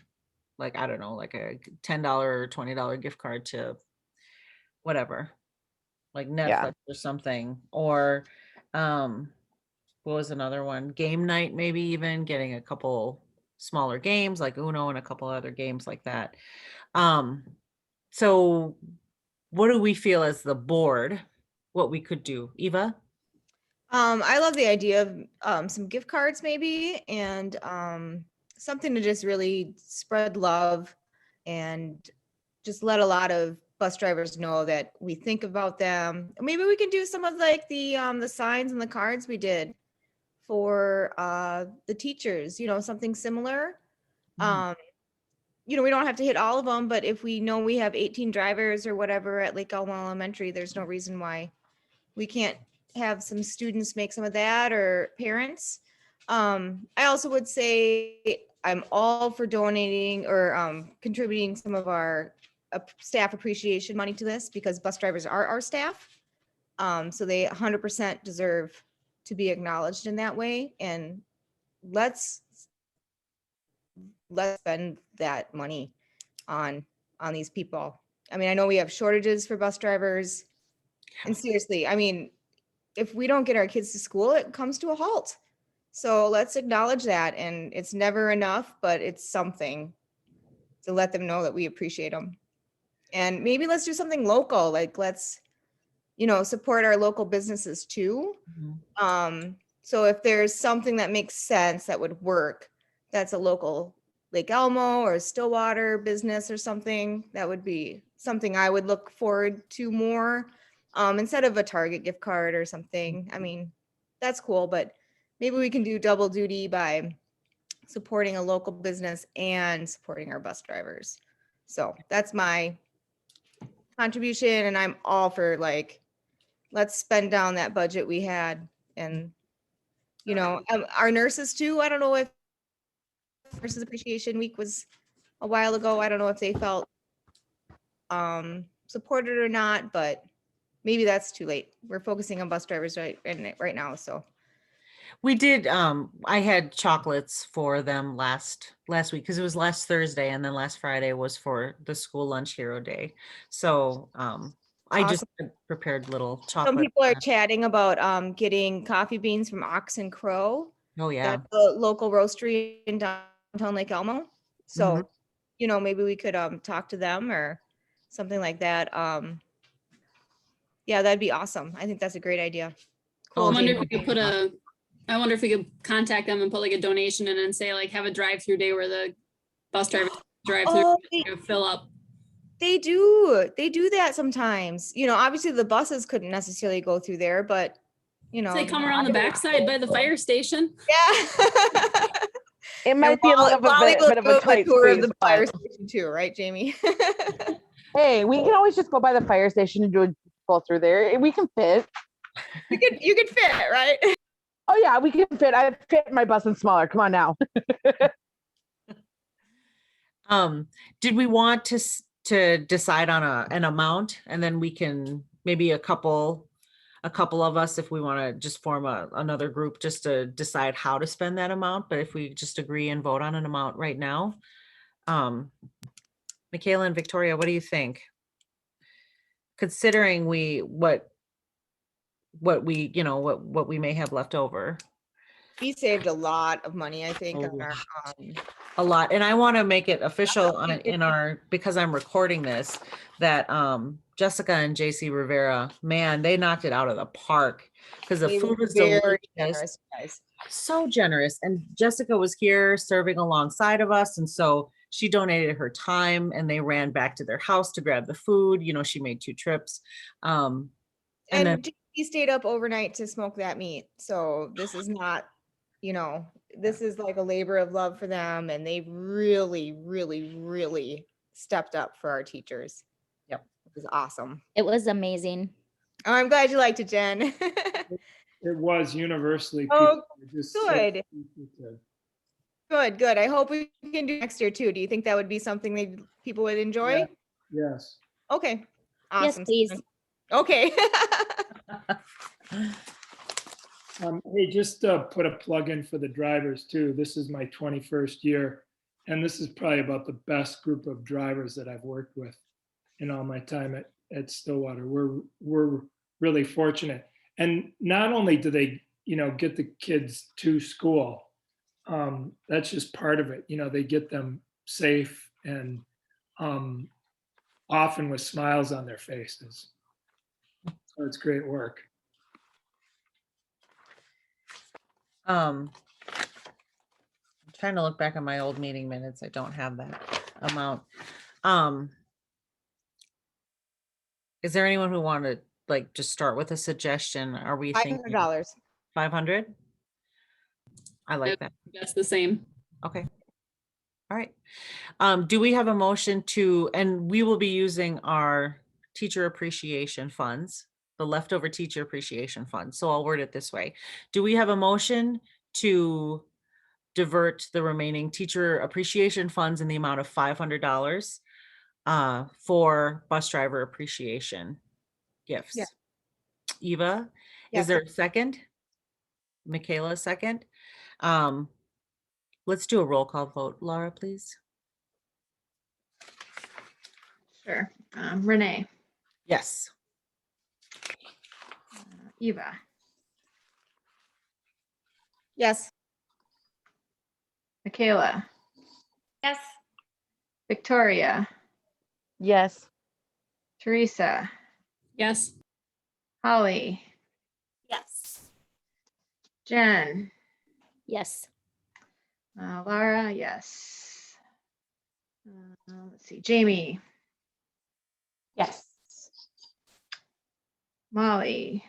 like, I don't know, like a $10 or $20 gift card to whatever, like Netflix or something. Or what was another one? Game night, maybe even getting a couple smaller games like Uno and a couple other games like that. So what do we feel as the board, what we could do? Eva? I love the idea of some gift cards maybe, and something to just really spread love and just let a lot of bus drivers know that we think about them. Maybe we can do some of like the signs and the cards we did for the teachers, something similar. We don't have to hit all of them, but if we know we have 18 drivers or whatever at Lake Elmo Elementary, there's no reason why we can't have some students make some of that, or parents. I also would say I'm all for donating or contributing some of our staff appreciation money to this, because bus drivers are our staff. So they 100% deserve to be acknowledged in that way. And let's spend that money on these people. I mean, I know we have shortages for bus drivers. And seriously, I mean, if we don't get our kids to school, it comes to a halt. So let's acknowledge that. And it's never enough, but it's something to let them know that we appreciate them. And maybe let's do something local. Like let's, support our local businesses too. So if there's something that makes sense that would work, that's a local Lake Elmo or Stillwater business or something, that would be something I would look forward to more. Instead of a Target gift card or something. I mean, that's cool, but maybe we can do double duty by supporting a local business and supporting our bus drivers. So that's my contribution, and I'm all for like, let's spend down that budget we had. And, our nurses too. I don't know if Nurses Appreciation Week was a while ago. I don't know if they felt supported or not, but maybe that's too late. We're focusing on bus drivers right now. So we did, I had chocolates for them last week, because it was last Thursday, and then last Friday was for the school lunch hero day. So I just prepared little chocolate. some people are chatting about getting coffee beans from Ox and Crow. Oh yeah. That's a local roastery in downtown Lake Elmo. So, maybe we could talk to them or something like that. Yeah, that'd be awesome. I think that's a great idea. I wonder if we could contact them and put like a donation in and say like have a drive-through day where the bus drivers drive through fill up. They do that sometimes. Obviously the buses couldn't necessarily go through there, but they come around the backside by the fire station. Yeah. It might be a little bit of a tight tour squeeze, of the fire station too, right, Jamie? Hey, we can always just go by the fire station and do a pull through there. We can fit. You can fit, right? Oh yeah, we can fit. I fit my bus and smaller. Come on now. Did we want to decide on an amount, and then we can, maybe a couple of us, if we want to just form another group just to decide how to spend that amount, but if we just agree and vote on an amount right now. Michaela and Victoria, what do you think? Considering what we, what we may have left over. We saved a lot of money, I think, on our, A lot, and I want to make it official in our, because I'm recording this, that Jessica and JC Rivera, man, they knocked it out of the park, because the they were food was very delicious, generous, guys. so generous, and Jessica was here serving alongside of us, and so she donated her time, and they ran back to their house to grab the food. She made 2 trips. And then He stayed up overnight to smoke that meat. So this is not, this is like a labor of love for them. And they really, really, really stepped up for our teachers. Yep. It was awesome. It was amazing. Oh, I'm glad you liked it, Jen. It was universally. Oh, people were just so good. appreciative. Good. I hope we can do next year too. Do you think that would be something that people would enjoy? Yes. Okay. Yes, Awesome. please. Okay. Hey, just put a plug in for the drivers too. This is my 21st year, and this is probably about the best group of drivers that I've worked with in all my time at Stillwater. We're really fortunate, and not only do they, get the kids to school, that's just part of it. They get them safe and often with smiles on their faces. So it's great work. I'm trying to look back on my old meeting minutes. I don't have that amount. Is there anyone who wanted, just start with a suggestion? Are we thinking $500. 500? I like that. That's the same. Okay. All right. Do we have a motion and we will be using our teacher appreciation funds, the leftover teacher appreciation fund. So I'll word it this way. Do we have a motion to divert the remaining teacher appreciation funds in the amount of $500 for bus driver appreciation gifts? Yeah. Eva, Yeah. is there a second? Michaela, second. Let's do a roll call vote. Laura, please. Sure. Renee, Yes. Eva, Yes. Michaela, Yes. Victoria, Yes. Teresa, Yes. Holly, Yes. Jen, Yes. Laura, yes. Let's see, Jamie, Yes. Molly,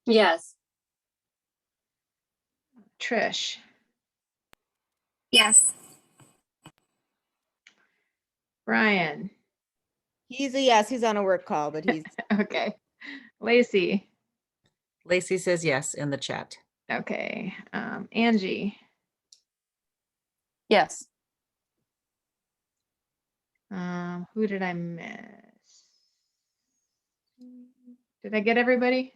Yes. Trish, Yes. Brian. He's a yes. He's on a work call, but he's Okay. Lacey. Lacey says yes in the chat. Okay. Angie. Yes. Who did I miss? Did I get everybody?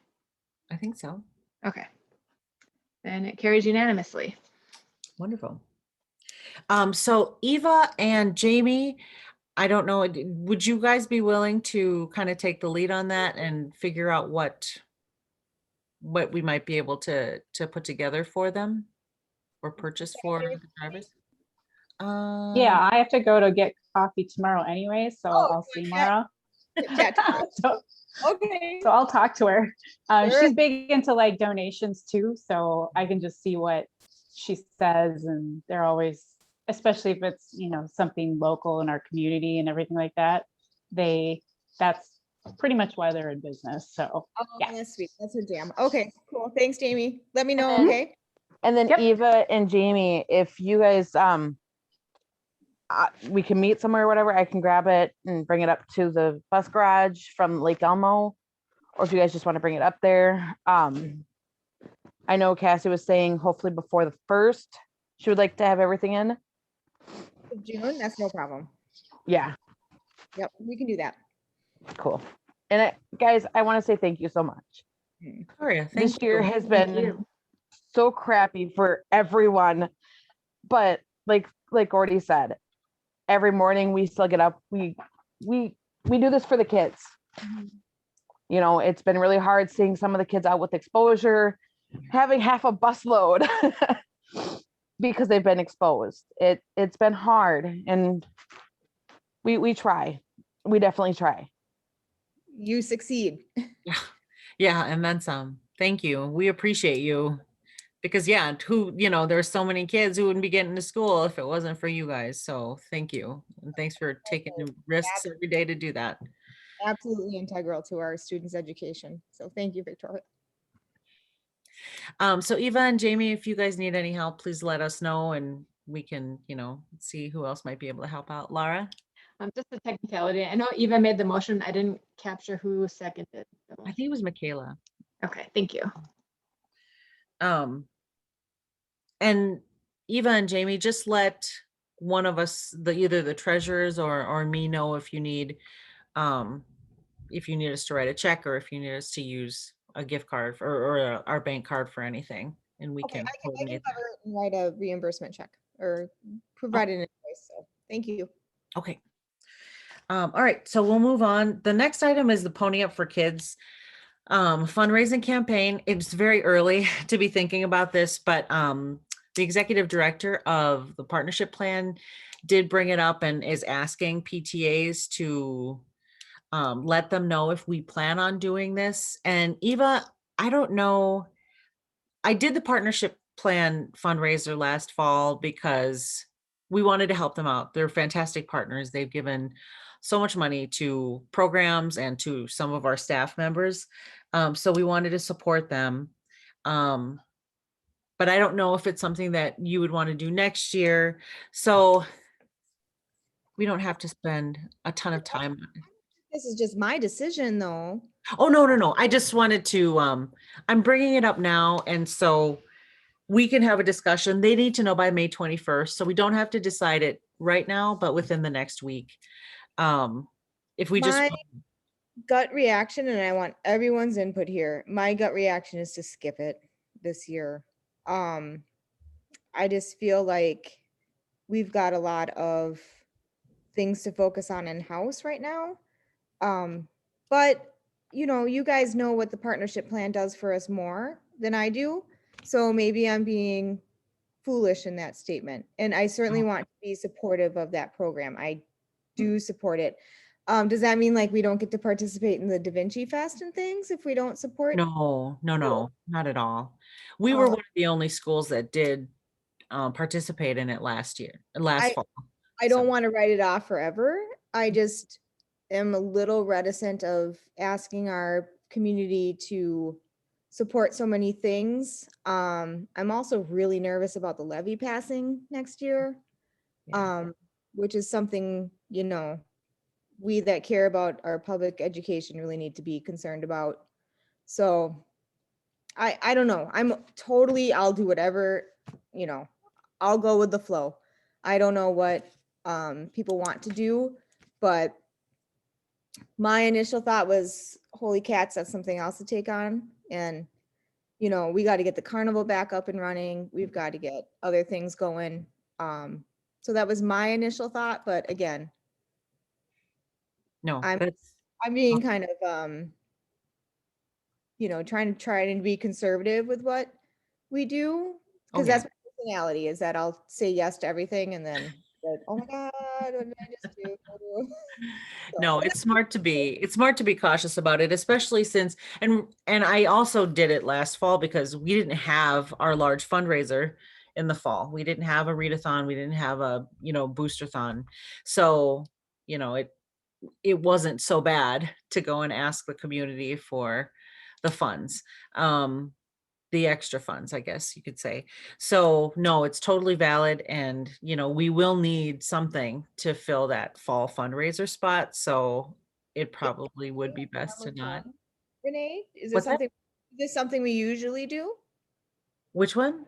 I think so. Okay. Then it carries unanimously. Wonderful. So Eva and Jamie, I don't know, would you guys be willing to kind of take the lead on that and figure out what we might be able to put together for them or purchase for the drivers? Yeah, I have to go to get coffee tomorrow anyway, so Oh, I'll see okay. Mara. chat to her. So, Okay. so I'll talk to her. Sure. She's big into like donations too, so I can just see what she says, and they're always, especially if it's, something local in our community and everything like that, that's pretty much why they're in business. So Oh, yeah. that's sweet. That's her jam. Okay, cool. Thanks, Jamie. Let me know, Mhm. okay? And then Yep. Eva and Jamie, if you guys, we can meet somewhere or whatever, I can grab it and bring it up to the bus garage from Lake Elmo. Or if you guys just want to bring it up there. I know Cassie was saying hopefully before the 1st, she would like to have everything in. Of June, that's no problem. Yeah, Yep, we can do that. cool. And guys, I want to say thank you so much. Gloria, This thank year you. has Thank been you. so crappy for everyone. But like Gordy said, every morning we still get up. We do this for the kids. You know, it's been really hard seeing some of the kids out with exposure, having half a busload because they've been exposed. It's been hard, and we try. We definitely try. You succeed. Yeah, yeah, and then some. Thank you. We appreciate you. Because yeah, there's so many kids who wouldn't be getting to school if it wasn't for you guys. So thank you. And thanks for taking the risks every day to do that. Absolutely integral to our students' education. So thank you, Victoria. So Eva and Jamie, if you guys need any help, please let us know and we can, see who else might be able to help out. Laura? Just a technicality. I know Eva made the motion. I didn't capture who seconded the I motion. think it was Michaela. Okay, thank you. And Eva and Jamie, just let one of us, either the treasurers or me, know if you need us to write a check or if you need us to use a gift card or our bank card for anything, and we Okay, can I can coordinate cover it and write a reimbursement check or provide an invoice. So thank you. that. Okay. All right, so we'll move on. The next item is the Pony Up for Kids fundraising campaign. It's very early to be thinking about this, but the executive director of the partnership plan did bring it up and is asking PTAs to let them know if we plan on doing this. And Eva, I don't know, I did the partnership plan fundraiser last fall because we wanted to help them out. They're fantastic partners. They've given so much money to programs and to some of our staff members. So we wanted to support them. But I don't know if it's something that you would want to do next year. So we don't have to spend a ton of time. This is just my decision though. Oh, no. I just wanted to, I'm bringing it up now. And so we can have a discussion. They need to know by May 21st. So we don't have to decide it right now, but within the next week. If we just, My gut reaction, and I want everyone's input here. My gut reaction is to skip it this year. I just feel like we've got a lot of things to focus on in-house right now. But you guys know what the partnership plan does for us more than I do. So maybe I'm being foolish in that statement. And I certainly want to be supportive of that program. I do support it. Does that mean like we don't get to participate in the Da Vinci Fest and things if we don't support? no, not at all. We were one of the only schools that did participate in it last fall. I don't want to write it off forever. I just am a little reticent of asking our community to support so many things. I'm also really nervous about the levy passing next year, Yeah. which is something, we that care about our public education really need to be concerned about. So I don't know. I'll do whatever, I'll go with the flow. I don't know what people want to do, but my initial thought was, holy cats, that's something else to take on. And, we got to get the carnival back up and running. We've got to get other things going. So that was my initial thought. But again, No, I'm being kind of, trying to be conservative with what we do. Because yeah. that's my personality, is that I'll say yes to everything and then, oh my God, what did I just do? No, it's smart to be cautious about it, especially since, and I also did it last fall because we didn't have our large fundraiser in the fall. We didn't have a readathon. We didn't have a, boosterthon. So, it wasn't so bad to go and ask the community for the funds. The extra funds, I guess you could say. So no, it's totally valid. And, we will need something to fill that fall fundraiser spot. So it probably would be best to not. Renee, is What's that? this something we usually do? Which one?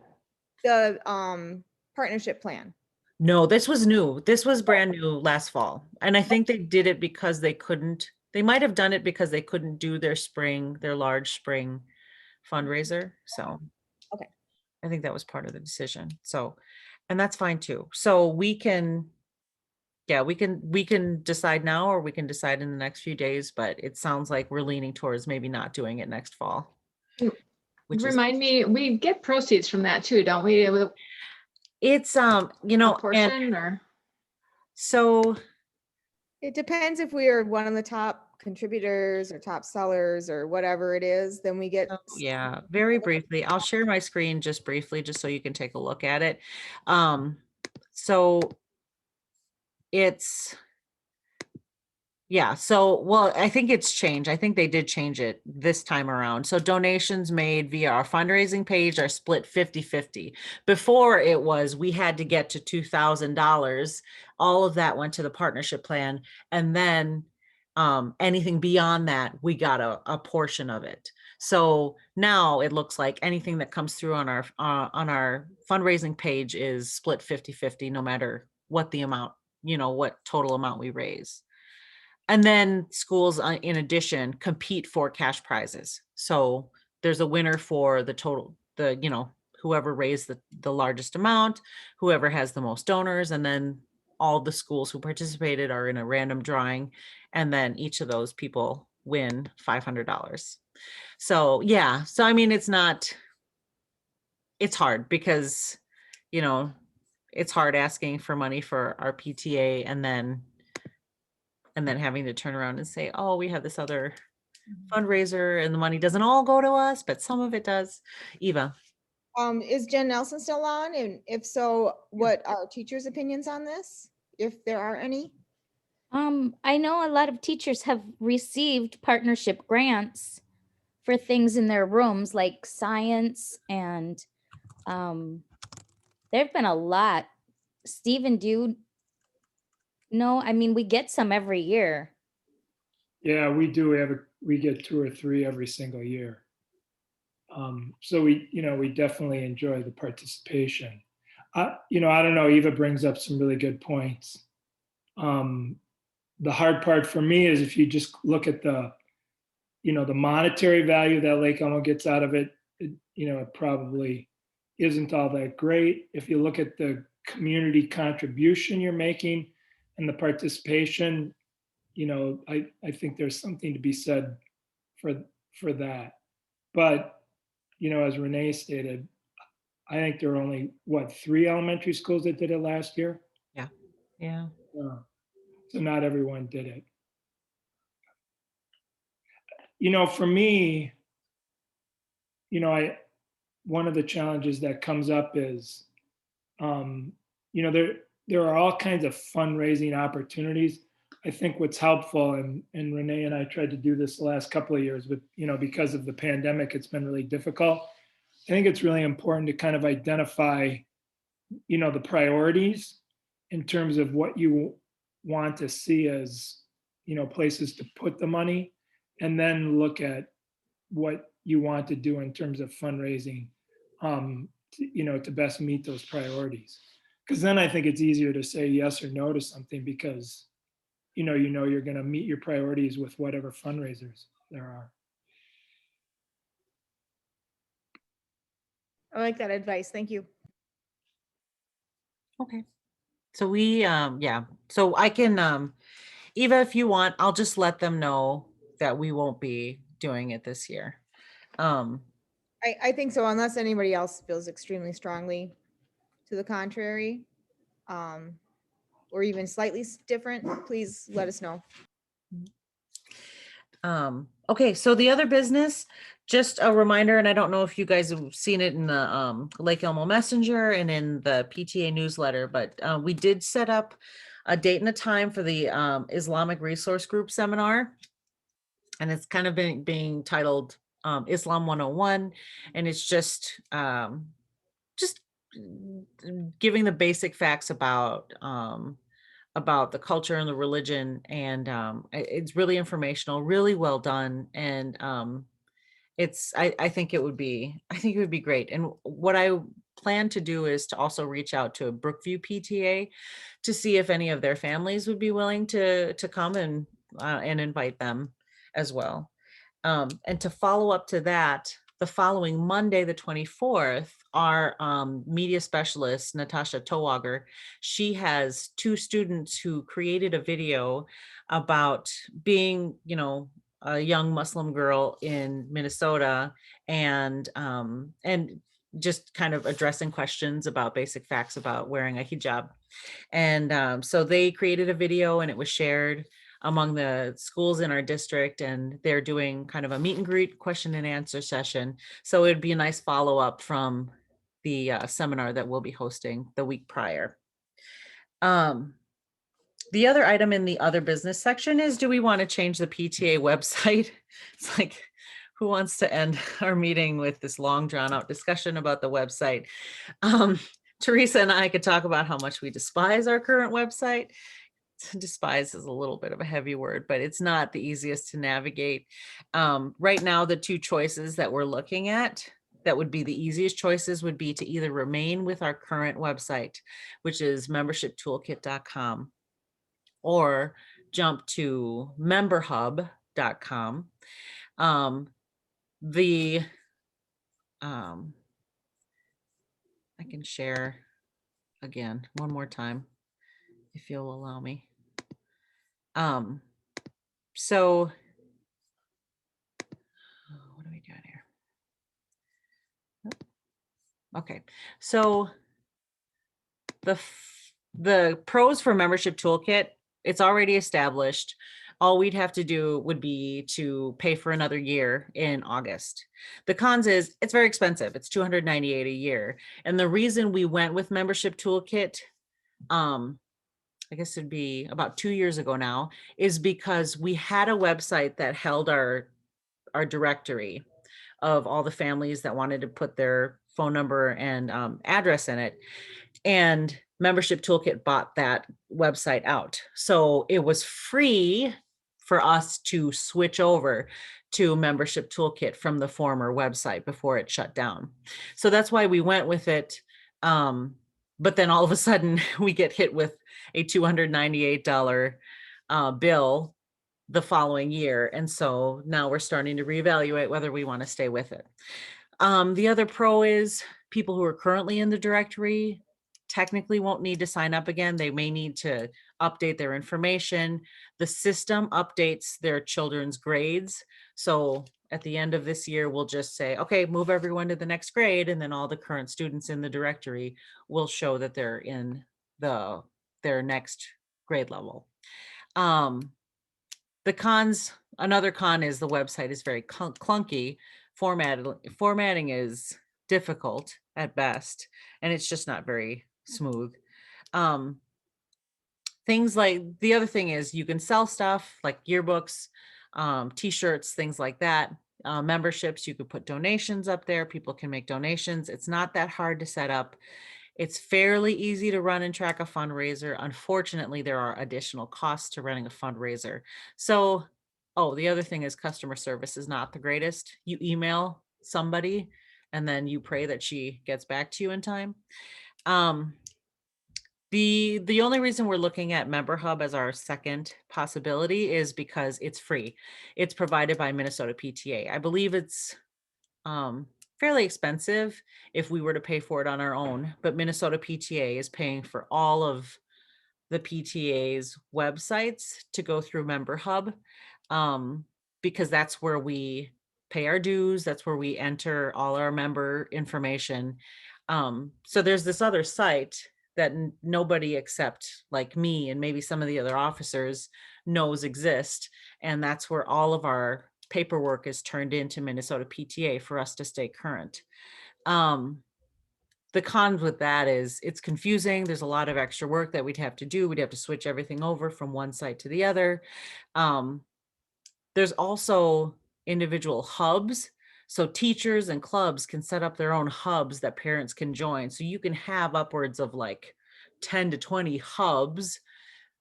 The partnership plan? No, this was new. This was brand new last fall. And I think they did it because they might have done it because they couldn't do their large spring fundraiser. So Okay. I think that was part of the decision. So, and that's fine too. So we can, yeah, we can decide now, or we can decide in the next few days, but it sounds like we're leaning towards maybe not doing it next fall. Which is, Remind me, we get proceeds from that too, don't we? With it's, you a know, and portion or? so, It depends if we are one of the top contributors or top sellers or whatever it is, then we get. yeah, very briefly, I'll share my screen just briefly, just so you can take a look at it. So it's, yeah, so, well, I think it's changed. I think they did change it this time around. So donations made via our fundraising page are split 50-50. Before it was, we had to get to $2,000. All of that went to the partnership plan. And then anything beyond that, we got a portion of it. So now it looks like anything that comes through on our fundraising page is split 50-50, no matter what the amount, what total amount we raise. And then schools, in addition, compete for cash prizes. So there's a winner for the total, whoever raised the largest amount, whoever has the most donors, and then all the schools who participated are in a random drawing. And then each of those people win $500. So yeah, so I mean, it's hard because, it's hard asking for money for our PTA and then having to turn around and say, oh, we have this other fundraiser and the money doesn't all go to us, but some of it does. Eva. Is Jen Nelson still on? And if so, what are teachers' opinions on this? If there are any? I know a lot of teachers have received partnership grants for things in their rooms like science and there've been a lot. Stephen, do you know? I mean, we get some every year. Yeah, we do. We get 2 or 3 every single year. So we definitely enjoy the participation. I don't know, Eva brings up some really good points. The hard part for me is if you just look at the monetary value that Lake Elmo gets out of it, it probably isn't all that great. If you look at the community contribution you're making and the participation, I think there's something to be said for that. But, as Renee stated, I think there are only, 3 elementary schools that did it last year? Yeah. So not everyone did it. For me, one of the challenges that comes up is, there are all kinds of fundraising opportunities. I think what's helpful, and Renee and I tried to do this the last couple of years, but because of the pandemic, it's been really difficult. I think it's really important to kind of identify, the priorities in terms of what you want to see as, places to put the money, and then look at what you want to do in terms of fundraising, to best meet those priorities. Because then I think it's easier to say yes or no to something because, you're going to meet your priorities with whatever fundraisers there are. I like that advice. Thank you. Okay. So we, yeah, so I can, Eva, if you want, I'll just let them know that we won't be doing it this year. I think so, unless anybody else feels extremely strongly to the contrary, or even slightly different, please let us know. Okay, so the other business, just a reminder, and I don't know if you guys have seen it in the Lake Elmo Messenger and in the PTA newsletter, but we did set up a date and a time for the Islamic Resource Group seminar. And it's kind of being titled Islam 101. And it's just giving the basic facts about the culture and the religion. And it's really informational, really well done. And I think it would be great. And what I plan to do is to also reach out to a Brookview PTA to see if any of their families would be willing to come and invite them as well. And to follow up to that, the following Monday, the 24th, our media specialist, Natasha Towager, she has 2 students who created a video about being, you know, a young Muslim girl in Minnesota, and just kind of addressing questions about basic facts about wearing a hijab. And so they created a video and it was shared among the schools in our district, and they're doing kind of a meet and greet question and answer session. So it'd be a nice follow up from the seminar that we'll be hosting the week prior. The other item in the other business section is, do we want to change the PTA website? It's like, who wants to end our meeting with this long drawn out discussion about the website? Teresa and I could talk about how much we despise our current website. Despise is a little bit of a heavy word, but it's not the easiest to navigate. Right now, the 2 choices that we're looking at that would be the easiest choices would be to either remain with our current website, which is membershiptoolkit.com, or jump to memberhub.com. I can share again one more time if you'll allow me. So what do we got here? Okay, so the pros for membership toolkit, it's already established. All we'd have to do would be to pay for another year in August. The cons is it's very expensive. It's $298 a year. And the reason we went with membership toolkit, I guess it'd be about 2 years ago now, is because we had a website that held our directory of all the families that wanted to put their phone number and address in it. And Membership Toolkit bought that website out. So it was free for us to switch over to Membership Toolkit from the former website before it shut down. So that's why we went with it. But then all of a sudden we get hit with a $298 bill the following year. And so now we're starting to reevaluate whether we want to stay with it. The other pro is people who are currently in the directory technically won't need to sign up again. They may need to update their information. The system updates their children's grades. So at the end of this year, we'll just say, okay, move everyone to the next grade. And then all the current students in the directory will show that they're in their next grade level. The cons, another con is the website is very clunky. Formatting is difficult at best, and it's just not very smooth. Things like, the other thing is you can sell stuff like yearbooks, t-shirts, things like that. Memberships, you could put donations up there. People can make donations. It's not that hard to set up. It's fairly easy to run and track a fundraiser. Unfortunately, there are additional costs to running a fundraiser. So, oh, the other thing is customer service is not the greatest. You email somebody and then you pray that she gets back to you in time. The only reason we're looking at Member Hub as our second possibility is because it's free. It's provided by Minnesota PTA. I believe it's fairly expensive if we were to pay for it on our own, but Minnesota PTA is paying for all of the PTA's websites to go through Member Hub, because that's where we pay our dues. That's where we enter all our member information. So there's this other site that nobody except like me and maybe some of the other officers knows exist. And that's where all of our paperwork is turned into Minnesota PTA for us to stay current. The cons with that is it's confusing. There's a lot of extra work that we'd have to do. We'd have to switch everything over from one site to the other. There's also individual hubs. So teachers and clubs can set up their own hubs that parents can join. So you can have upwards of like 10 to 20 hubs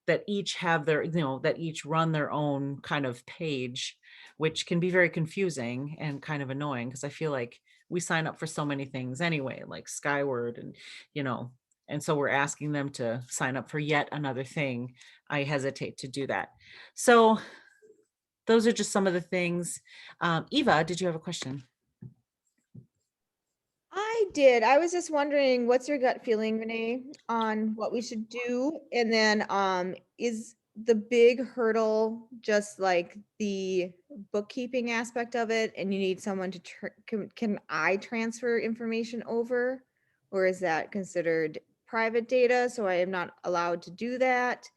that each have their, that each run their own kind of page, which can be very confusing and kind of annoying because I feel like we sign up for so many things anyway, like Skyward and, and so we're asking them to sign up for yet another thing. I hesitate to do that. So those are just some of the things. Eva, did you have a question? I did. I was just wondering, what's your gut feeling, Renee, on what we should do? And then, is the big hurdle just like the bookkeeping aspect of it, and you need someone to, can I transfer information over? Or is that considered private data, so I am not allowed to do that?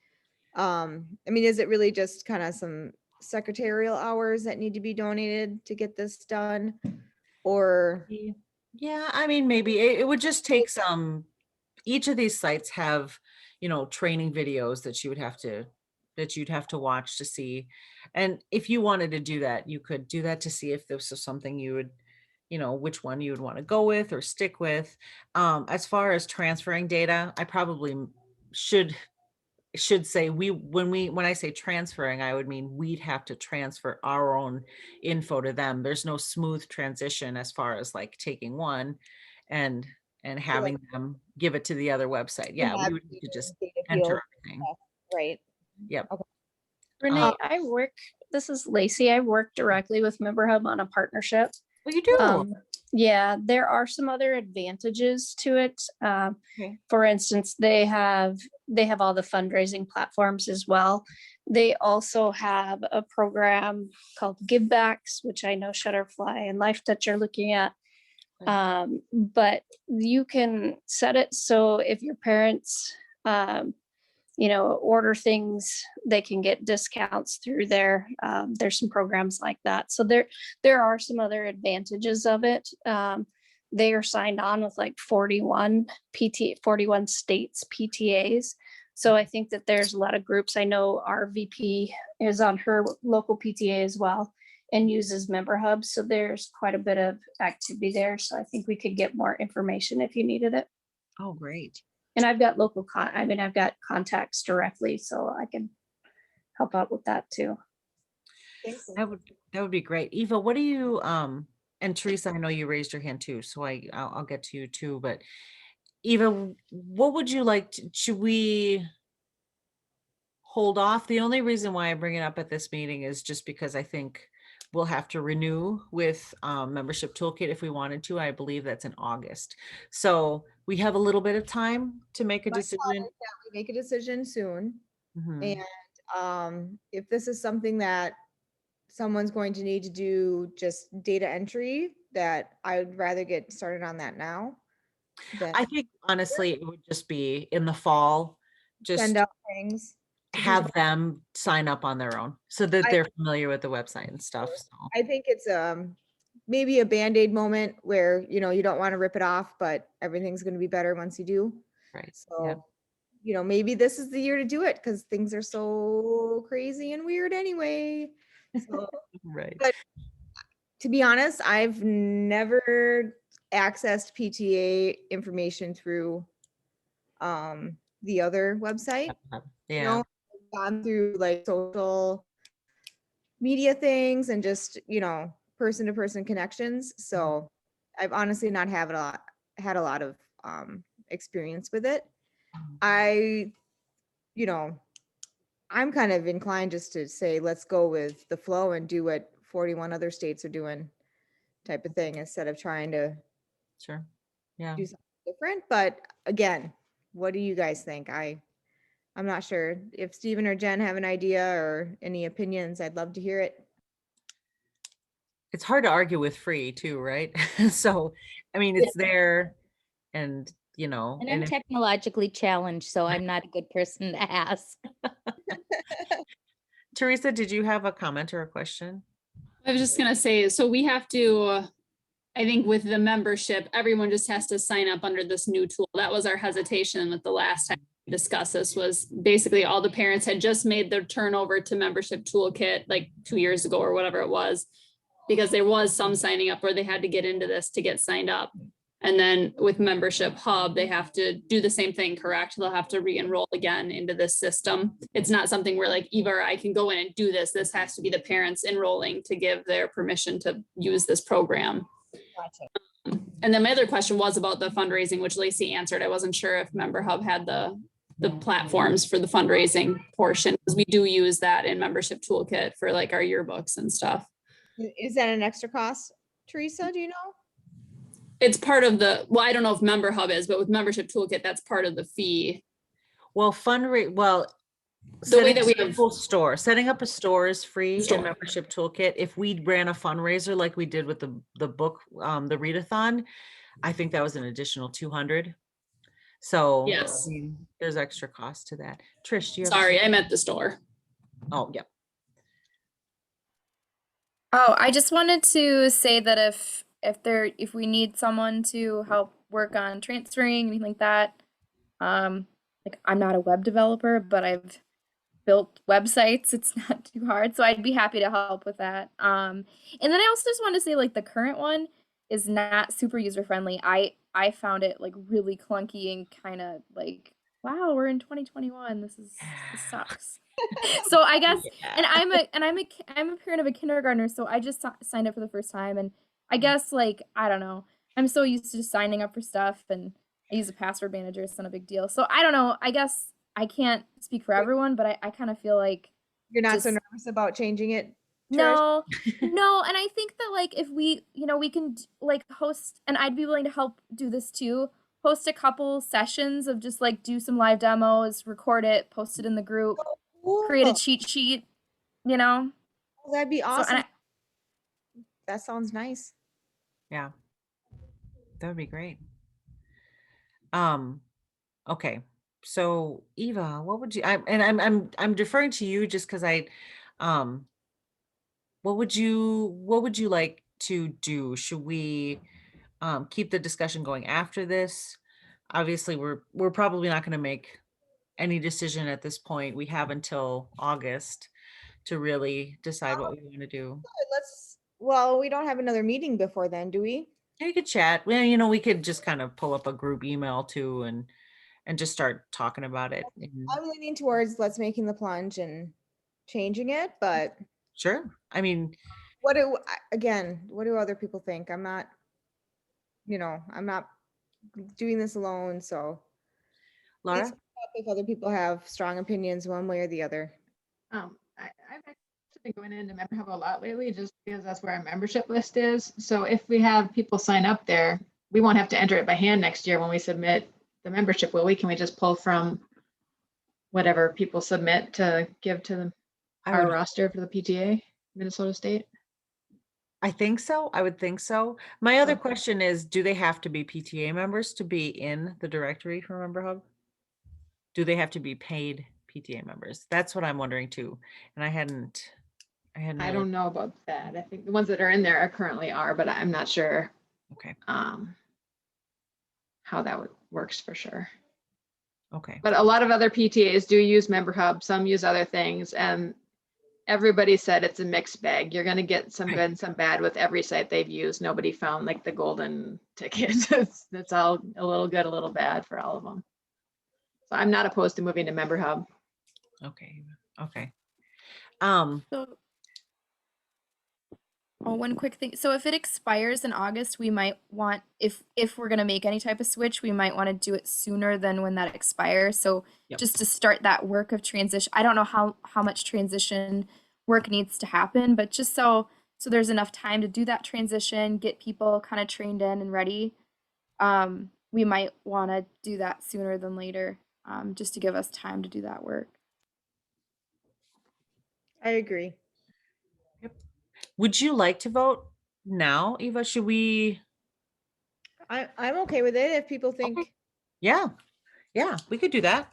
I mean, is it really just kind of some secretarial hours that need to be donated to get this done? Or Yeah, I mean, maybe it would just take some, each of these sites have, training videos that you'd have to watch to see. And if you wanted to do that, you could do that to see if this was something you would, which one you would want to go with or stick with. As far as transferring data, I probably should say when I say transferring, I would mean we'd have to transfer our own info to them. There's no smooth transition as far as like taking one and having them give it to the other website. Yeah, we would need to just enter everything. Right. Yep. Okay. Renee, this is Lacey. I work directly with Member Hub on a partnership. Well, you do. Yeah, there are some other advantages to it. Okay. For instance, they have all the fundraising platforms as well. They also have a program called Givebacks, which I know Shutterfly and LifeTouch are looking at. But you can set it so if your parents, order things, they can get discounts through there. There's some programs like that. So there are some other advantages of it. They are signed on with like 41 states PTAs. So I think that there's a lot of groups. I know our VP is on her local PTA as well and uses Member Hub. So there's quite a bit of activity there. So I think we could get more information if you needed it. Oh, great. And I've got I've got contacts directly, so I can help out with that too. Thanks. That would be great. Eva, what do you, and Teresa, I know you raised your hand too, so I'll get to you too, but Eva, what would you like should we hold off? The only reason why I bring it up at this meeting is just because I think we'll have to renew with membership toolkit if we wanted to. I believe that's in August. So we have a little bit of time to make a decision. We make a decision soon. Mhm. And if this is something that someone's going to need to do just data entry, that I would rather get started on that now. I think honestly, it would just be in the fall, just send out things. have them sign up on their own so that they're familiar with the website and stuff. So I think it's maybe a Band-Aid moment where, you don't want to rip it off, but everything's going to be better once you do. right. So, Yeah. maybe this is the year to do it because things are so crazy and weird anyway. So, Right. but to be honest, I've never accessed PTA information through the other website. Yeah. I've gone through like social media things and just, person to person connections. So I've honestly not had a lot of experience with it. I'm kind of inclined just to say, let's go with the flow and do what 41 other states are doing type of thing instead of trying to Sure. Yeah. do something different. But again, what do you guys think? I'm not sure if Stephen or Jen have an idea or any opinions. I'd love to hear it. It's hard to argue with free too, right? So, I mean, it's there and, And I'm technologically challenged, so I'm not a good person to ask. Teresa, did you have a comment or a question? I was just gonna say, so we have to, I think with the membership, everyone just has to sign up under this new tool. That was our hesitation with the last time we discussed this, was basically all the parents had just made their turnover to membership toolkit like 2 years ago or whatever it was, because there was some signing up where they had to get into this to get signed up. And then with Membership Hub, they have to do the same thing, correct? They'll have to re-enroll again into this system. It's not something where like Eva or I can go in and do this. This has to be the parents enrolling to give their permission to use this program. Gotcha. And then my other question was about the fundraising, which Lacey answered. I wasn't sure if Member Hub had the platforms for the fundraising portion, because we do use that in membership toolkit for like our yearbooks and stuff. Is that an extra cost, Teresa? Do you know? It's part of the, well, I don't know if Member Hub is, but with membership toolkit, that's part of the fee. Well, well, The way setting that up we a have full store, setting up a store is free Store. in membership toolkit. If we ran a fundraiser like we did with the book, the readathon, I think that was an additional 200. So Yes. I mean, there's extra cost to that. Trish, do you have? Sorry, I meant the store. Oh, yeah. Oh, I just wanted to say that if we need someone to help work on transferring, anything like that, like I'm not a web developer, but I've built websites. It's not too hard, so I'd be happy to help with that. And then I also just want to say, like, the current one is not super user friendly. I found it like really clunky and kind of like, wow, we're in 2021. This sucks. So I guess, and I'm a parent of a kindergartner, so I just signed up for the first time, and I guess, like, I don't know, I'm so used to just signing up for stuff, and I use a password manager. It's not a big deal. So I don't know. I guess I can't speak for everyone, but I kind of feel like You're not so just- nervous about changing it? Trish? no, no, and I think that, like, if we, we can like host, and I'd be willing to help do this too. Host a couple sessions of just like do some live demos, record it, post it in the group, create a Cool. cheat sheet, you know? That'd be So, awesome. and That sounds nice. Yeah. That would be great. Okay. So Eva, what would you, I'm deferring to you just because what would you like to do? Should we keep the discussion going after this? Obviously, we're probably not going to make any decision at this point. We have until August to really decide what we want to do. Well, we don't have another meeting before then, do we? Yeah, you could chat. Well, we could just kind of pull up a group email too and just start talking about it. I'm leaning towards let's making the plunge and changing it, but Sure. I mean, what do other people think? I'm not doing this alone, so Laura? it's up if other people have strong opinions one way or the other. I've actually been going into Member Hub a lot lately, just because that's where our membership list is. So if we have people sign up there, we won't have to enter it by hand next year when we submit the membership, will we? Can we just pull from whatever people submit to give to our roster for the PTA, Minnesota State? I think so. I would think so. My other question is, do they have to be PTA members to be in the directory for Member Hub? Do they have to be paid PTA members? That's what I'm wondering too. And I hadn't I don't know about that. I think the ones that are in there currently are, but I'm not sure. Okay. How that works for sure. Okay. But a lot of other PTAs do use Member Hub. Some use other things, and everybody said it's a mixed bag. You're going to get some good and some bad with every site they've used. Nobody found like the golden ticket. It's all a little good, a little bad for all of them. So I'm not opposed to moving to Member Hub. Okay. Okay. Oh, one quick thing. So if it expires in August, we might want, if we're gonna make any type of switch, we might want to do it sooner than when that expires. So Yep. just to start that work of transition, I don't know how much transition work needs to happen, but just so there's enough time to do that transition, get people kind of trained in and ready. We might want to do that sooner than later, just to give us time to do that work. I agree. Would you like to vote now, Eva? Should we? I'm okay with it if people think. Okay. Yeah, we could do that.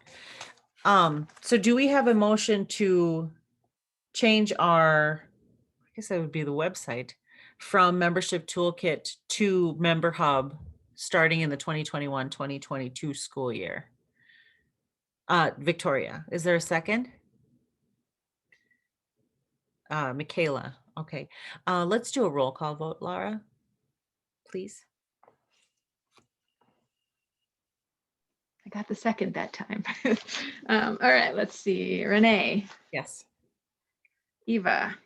So do we have a motion to change our, I guess that would be the website, from membership toolkit to Member Hub starting in the 2021-2022 school year? Victoria, is there a second? Michaela, okay. Let's do a roll call vote, Laura, please. I got the second that time. All right, let's see. Renee, Yes. Eva,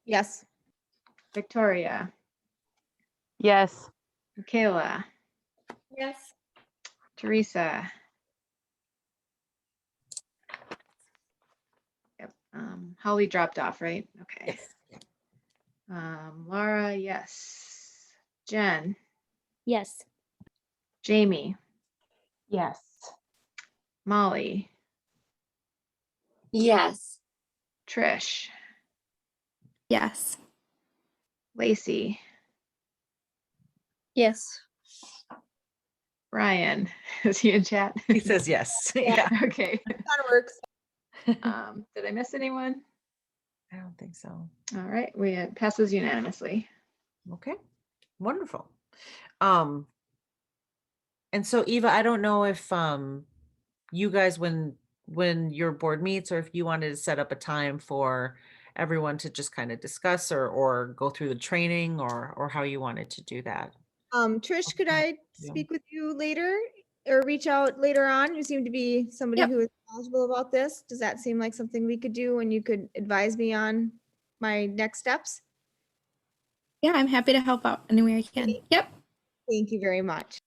Yes. Victoria, Yes. Michaela, Yes. Teresa. Yep. Holly dropped off, right? Okay. Yes. Laura, yes. Jen, Yes. Jamie, Yes. Molly, Yes. Trish, Yes. Lacey, Yes. Brian. Is he in chat? He says yes. Yeah. Okay. Kind of works. Did I miss anyone? I don't think so. All right, it passes unanimously. Okay, wonderful. And so Eva, I don't know if you guys when your board meets, or if you wanted to set up a time for everyone to just kind of discuss or go through the training, or how you wanted to do that. Trish, could I Yeah. speak with you later or reach out later on? You seem to be somebody Yep. who is knowledgeable about this. Does that seem like something we could do and you could advise me on my next steps? Yeah, I'm happy to help out any way I can. Yep. Thank you very much.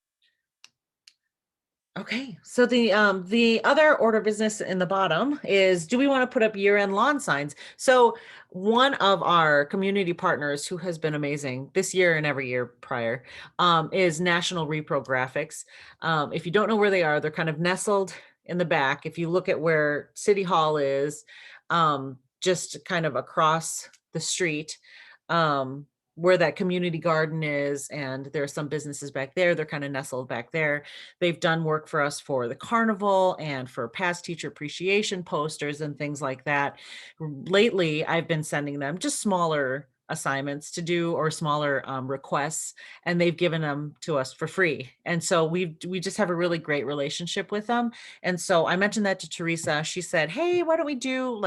Okay, so the other order of business in the bottom is, do we want to put up year-end lawn signs? So one of our community partners who has been amazing this year and every year prior is National Repro Graphics. If you don't know where they are, they're kind of nestled in the back. If you look at where City Hall is, just kind of across the street, where that community garden is, and there are some businesses back there. They're kind of nestled back there. They've done work for us for the carnival and for past teacher appreciation posters and things like that. Lately, I've been sending them just smaller assignments to do, or smaller requests, and they've given them to us for free. And so we just have a really great relationship with them. And so I mentioned that to Teresa. She said, hey, why don't we do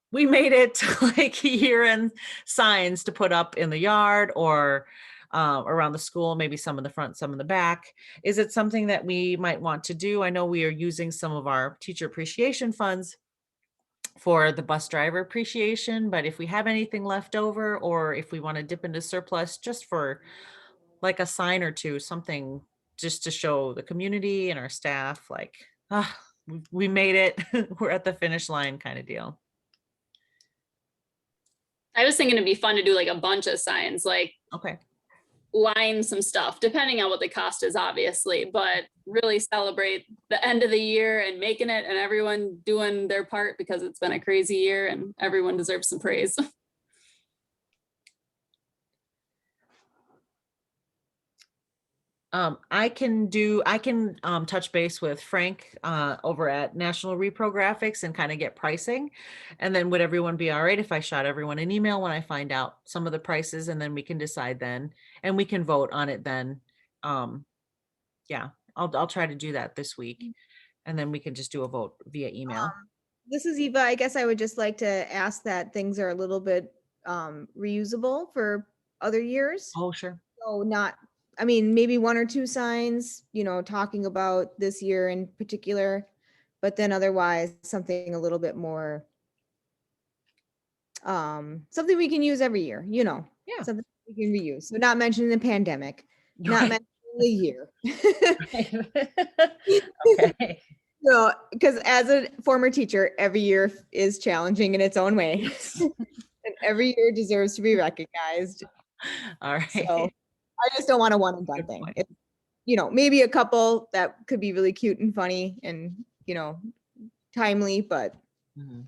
we made it like year-end signs to put up in the yard, or around the school, maybe some in the front, some in the back. Is it something that we might want to do? I know we are using some of our teacher appreciation funds for the bus driver appreciation, but if we have anything left over, or if we want to dip into surplus just for like a sign or two, something just to show the community and our staff, we made it, we're at the finish line kind of deal. I was thinking it'd be fun to do like a bunch of signs, like Okay. line some stuff, depending on what the cost is, obviously, but really celebrate the end of the year and making it, and everyone doing their part, because it's been a crazy year and everyone deserves some praise. I can touch base with Frank over at National Repro Graphics and kind of get pricing. And then would everyone be all right if I shot everyone an email when I find out some of the prices, and then we can decide then, and we can vote on it then. Yeah, I'll try to do that this week, and then we can just do a vote via email. This is Eva. I guess I would just like to ask that things are a little bit reusable for other years. Oh, sure. So maybe one or two signs, talking about this year in particular, but then otherwise something a little bit more, something we can use every year, Yeah. something we can reuse. So not mentioning the pandemic, not Right. mentioning the year. Okay. No, because as a former teacher, every year is challenging in its own way. And every year deserves to be recognized. All right. So I just don't want a one and done Good thing. point. It's, maybe a couple that could be really cute and funny and, timely, but Mhm.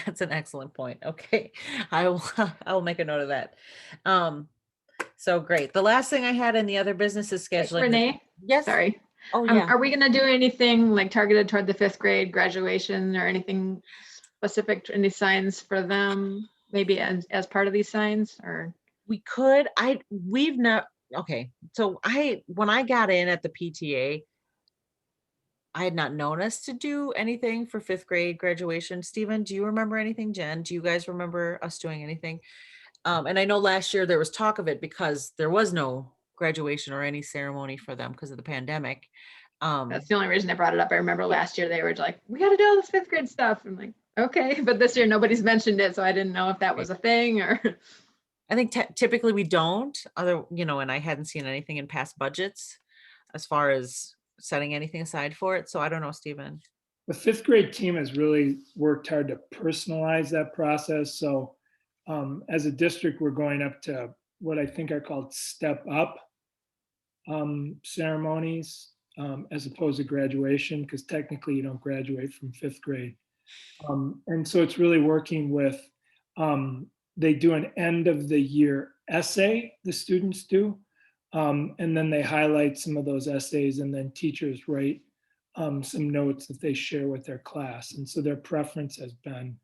That's an excellent point. Okay. I will make a note of that. So great. The last thing I had in the other business is scheduling. Renee? Yes. Sorry. Oh, yeah. Are we going to do anything like targeted toward the 5th grade graduation, or anything specific, any signs for them, maybe as part of these signs, or? We could, we've not, okay. So when I got in at the PTA, I had not known us to do anything for 5th grade graduation. Stephen, do you remember anything? Jen, do you guys remember us doing anything? And I know last year there was talk of it because there was no graduation or any ceremony for them because of the pandemic. That's the only reason I brought it up. I remember last year they were like, we got to do all this 5th grade stuff. I'm like, okay, but this year nobody's mentioned it, so I didn't know if that was a thing or. I think typically we don't, and I hadn't seen anything in past budgets as far as setting anything aside for it. So I don't know, Stephen. The fifth grade team has really worked hard to personalize that process. So as a district, we're going up to what I think are called step up ceremonies as opposed to graduation, because technically you don't graduate from fifth grade. And so it's really working with, they do an end of the year essay, the students do, and then they highlight some of those essays, and then teachers write some notes that they share with their class. And so their preference has been,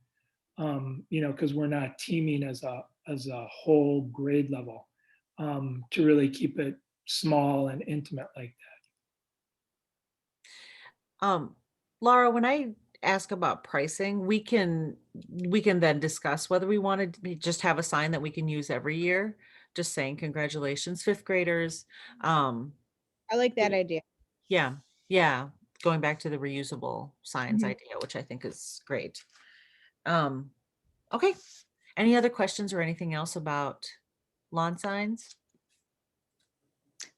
because we're not teaming as a whole grade level, to really keep it small and intimate like that. Laura, when I ask about pricing, we can then discuss whether we want to just have a sign that we can use every year, just saying congratulations, fifth graders. I like that idea. Yeah, going back to the reusable signs Mhm. idea, which I think is great. Okay, any other questions or anything else about lawn signs?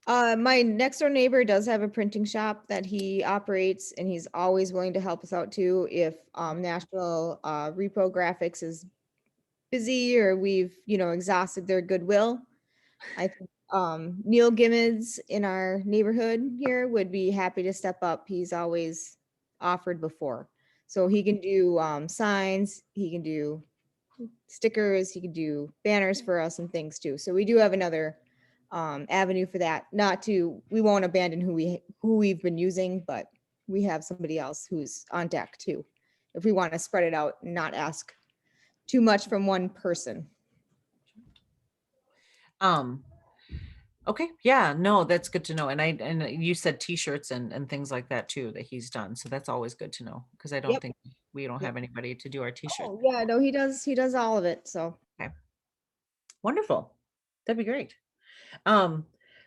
My next door neighbor does have a printing shop that he operates, and he's always willing to help us out too if National Repo Graphics is busy or we've, exhausted their goodwill. I think Neil Gimmons in our neighborhood here would be happy to step up. He's always offered before. So he can do signs, he can do stickers, he can do banners for us and things too. So we do have another avenue for that. We won't abandon who we've been using, but we have somebody else who's on deck too, if we want to spread it out and not ask too much from one person. Okay, yeah, no, that's good to know. And you said t-shirts and things like that too, that he's done. So that's always good to know, because I don't Yep. think we don't have anybody to do our t-shirts. Oh, yeah, no, he does all of it. So Wonderful. That'd be great.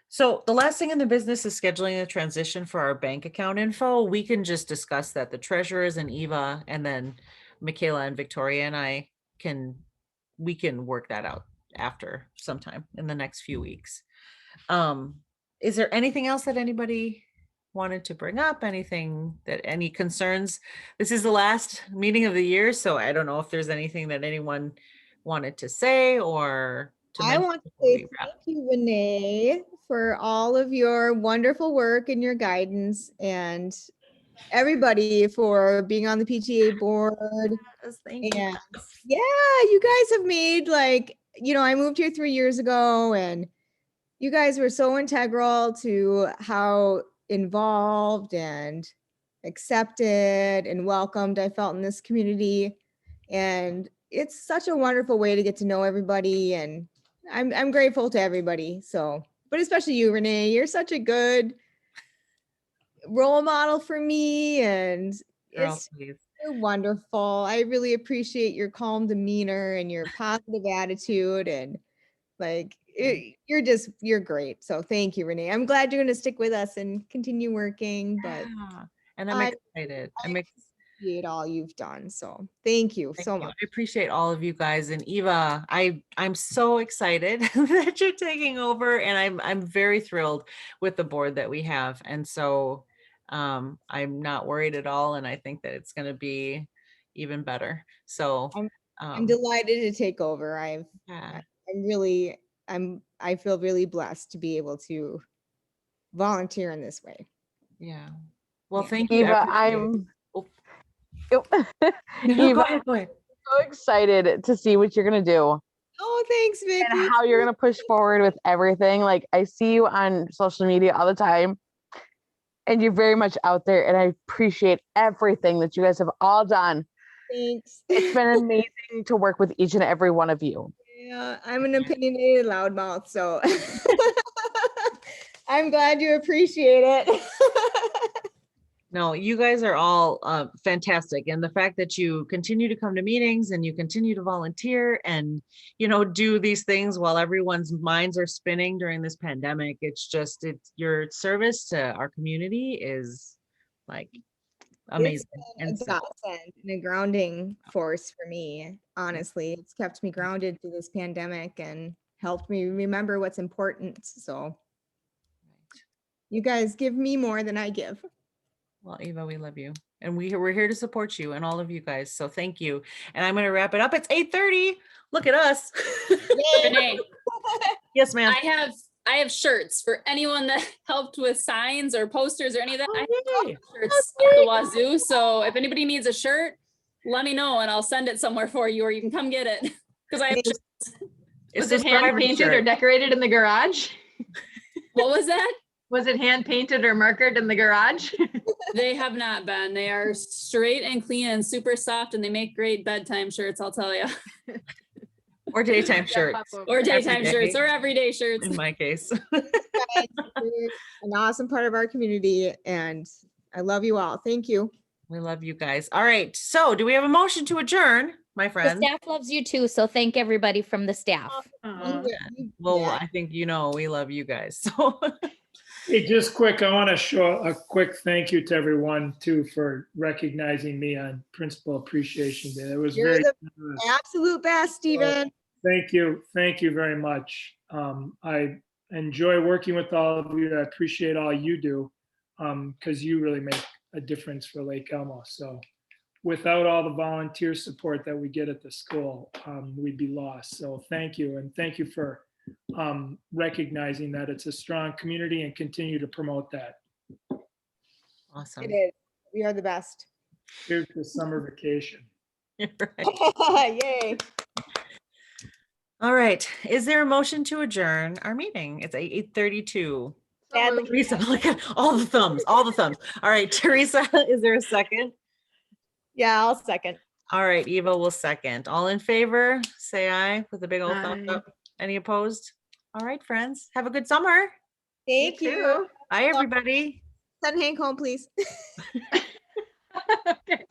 So the last thing in the business is scheduling a transition for our bank account info. We can just discuss that. The treasurers and Eva, and then Michaela and Victoria and we can work that out after sometime in the next few weeks. Is there anything else that anybody wanted to bring up? Any concerns? This is the last meeting of the year, so I don't know if there's anything that anyone wanted to say or to I mention want to before say we wrap. thank you, Renee, for all of your wonderful work and your guidance, and everybody for being on the PTA board. Yes, thank you. And yeah, you guys have made I moved here 3 years ago, and you guys were so integral to how involved and accepted and welcomed I felt in this community. And it's such a wonderful way to get to know everybody, and I'm grateful to everybody. So, but especially you, Renee, you're such a good role model for me, and Girl, it's please. you're wonderful. I really appreciate your calm demeanor and your positive attitude, and you're great. So thank you, Renee. I'm glad you're going to stick with us and continue working, but Yeah, and I'm I excited. appreciate all you've done. So thank you Thank so you. much. I appreciate all of you guys, and Eva, I'm so excited that you're taking over, and I'm very thrilled with the board that we have. And so I'm not worried at all, and I think that it's going to be even better. So I'm delighted to take over. yeah, I feel really blessed to be able to volunteer in this way. yeah. Well, Yeah. thank you. Eva, everybody. I'm Oh, no, Eva, go ahead. so excited to see what you're gonna do Oh, thanks, and Vicky. how you're gonna push forward with everything. Like I see you on social media all the time, and you're very much out there, and I appreciate everything that you guys have all done. Thanks. It's been amazing to work with each and every one of you. Yeah, I'm an opinionated loudmouth, so I'm glad you appreciate it. No, you guys are all fantastic. And the fact that you continue to come to meetings and you continue to volunteer and, do these things while everyone's minds are spinning during this pandemic, it's your service to our community is like amazing. It's And been so, a godsend and a grounding force for me. Honestly, it's kept me grounded through this pandemic, and helped me remember what's important. So you guys give me more than I give. Well, Eva, we love you. And we're here to support you and all of you guys. So thank you. And I'm going to wrap it up. It's 8:30. Look at us. Renee, Yes, ma'am. I have shirts for anyone that helped with signs or posters or any of that. I have Yay. shirts up the wazoo. So if anybody needs a shirt, let me know and I'll send it somewhere for you, or you can come get it. Because I have shirts. It's Was it the hand Survivor painted or shirt. decorated in the garage? What was that? Was it hand painted or markered in the garage? They have not been. They are straight and clean and super soft, and they make great bedtime shirts, I'll tell you. Or daytime shirts. Or daytime Every shirts day. or everyday shirts. In my case. Guys, you're an awesome part of our community, and I love you all. Thank you. We love you guys. All right. So do we have a motion to adjourn, my The friends? staff loves you too, so thank everybody from the staff. Well, Yeah. I think you know we love you guys. So Hey, just quick, I want to show a quick thank you to everyone too for recognizing me on Principal Appreciation Day. It was You're very the generous. absolute best, Stephen. Thank you. Thank you very much. I enjoy working with all of you. I appreciate all you do because you really make a difference for Lake Elmo. So without all the volunteer support that we get at the school, we'd be lost. So thank you. And thank you for recognizing that it's a strong community and continue to promote that. awesome. It is. We are the best. Here's the summer vacation. Right. Yay. All right. Is there a motion to adjourn our meeting? It's 8:32. Sadly, Teresa, look at all the thumbs, all the thumbs. All right, Teresa, is there a second? yeah, I'll second. All right, Eva will second. All in favor, say aye with a big old thumbs Aye. up. Any opposed? All right, friends, have a good summer. Thank you. Bye, everybody. Send Hank home, please. Okay.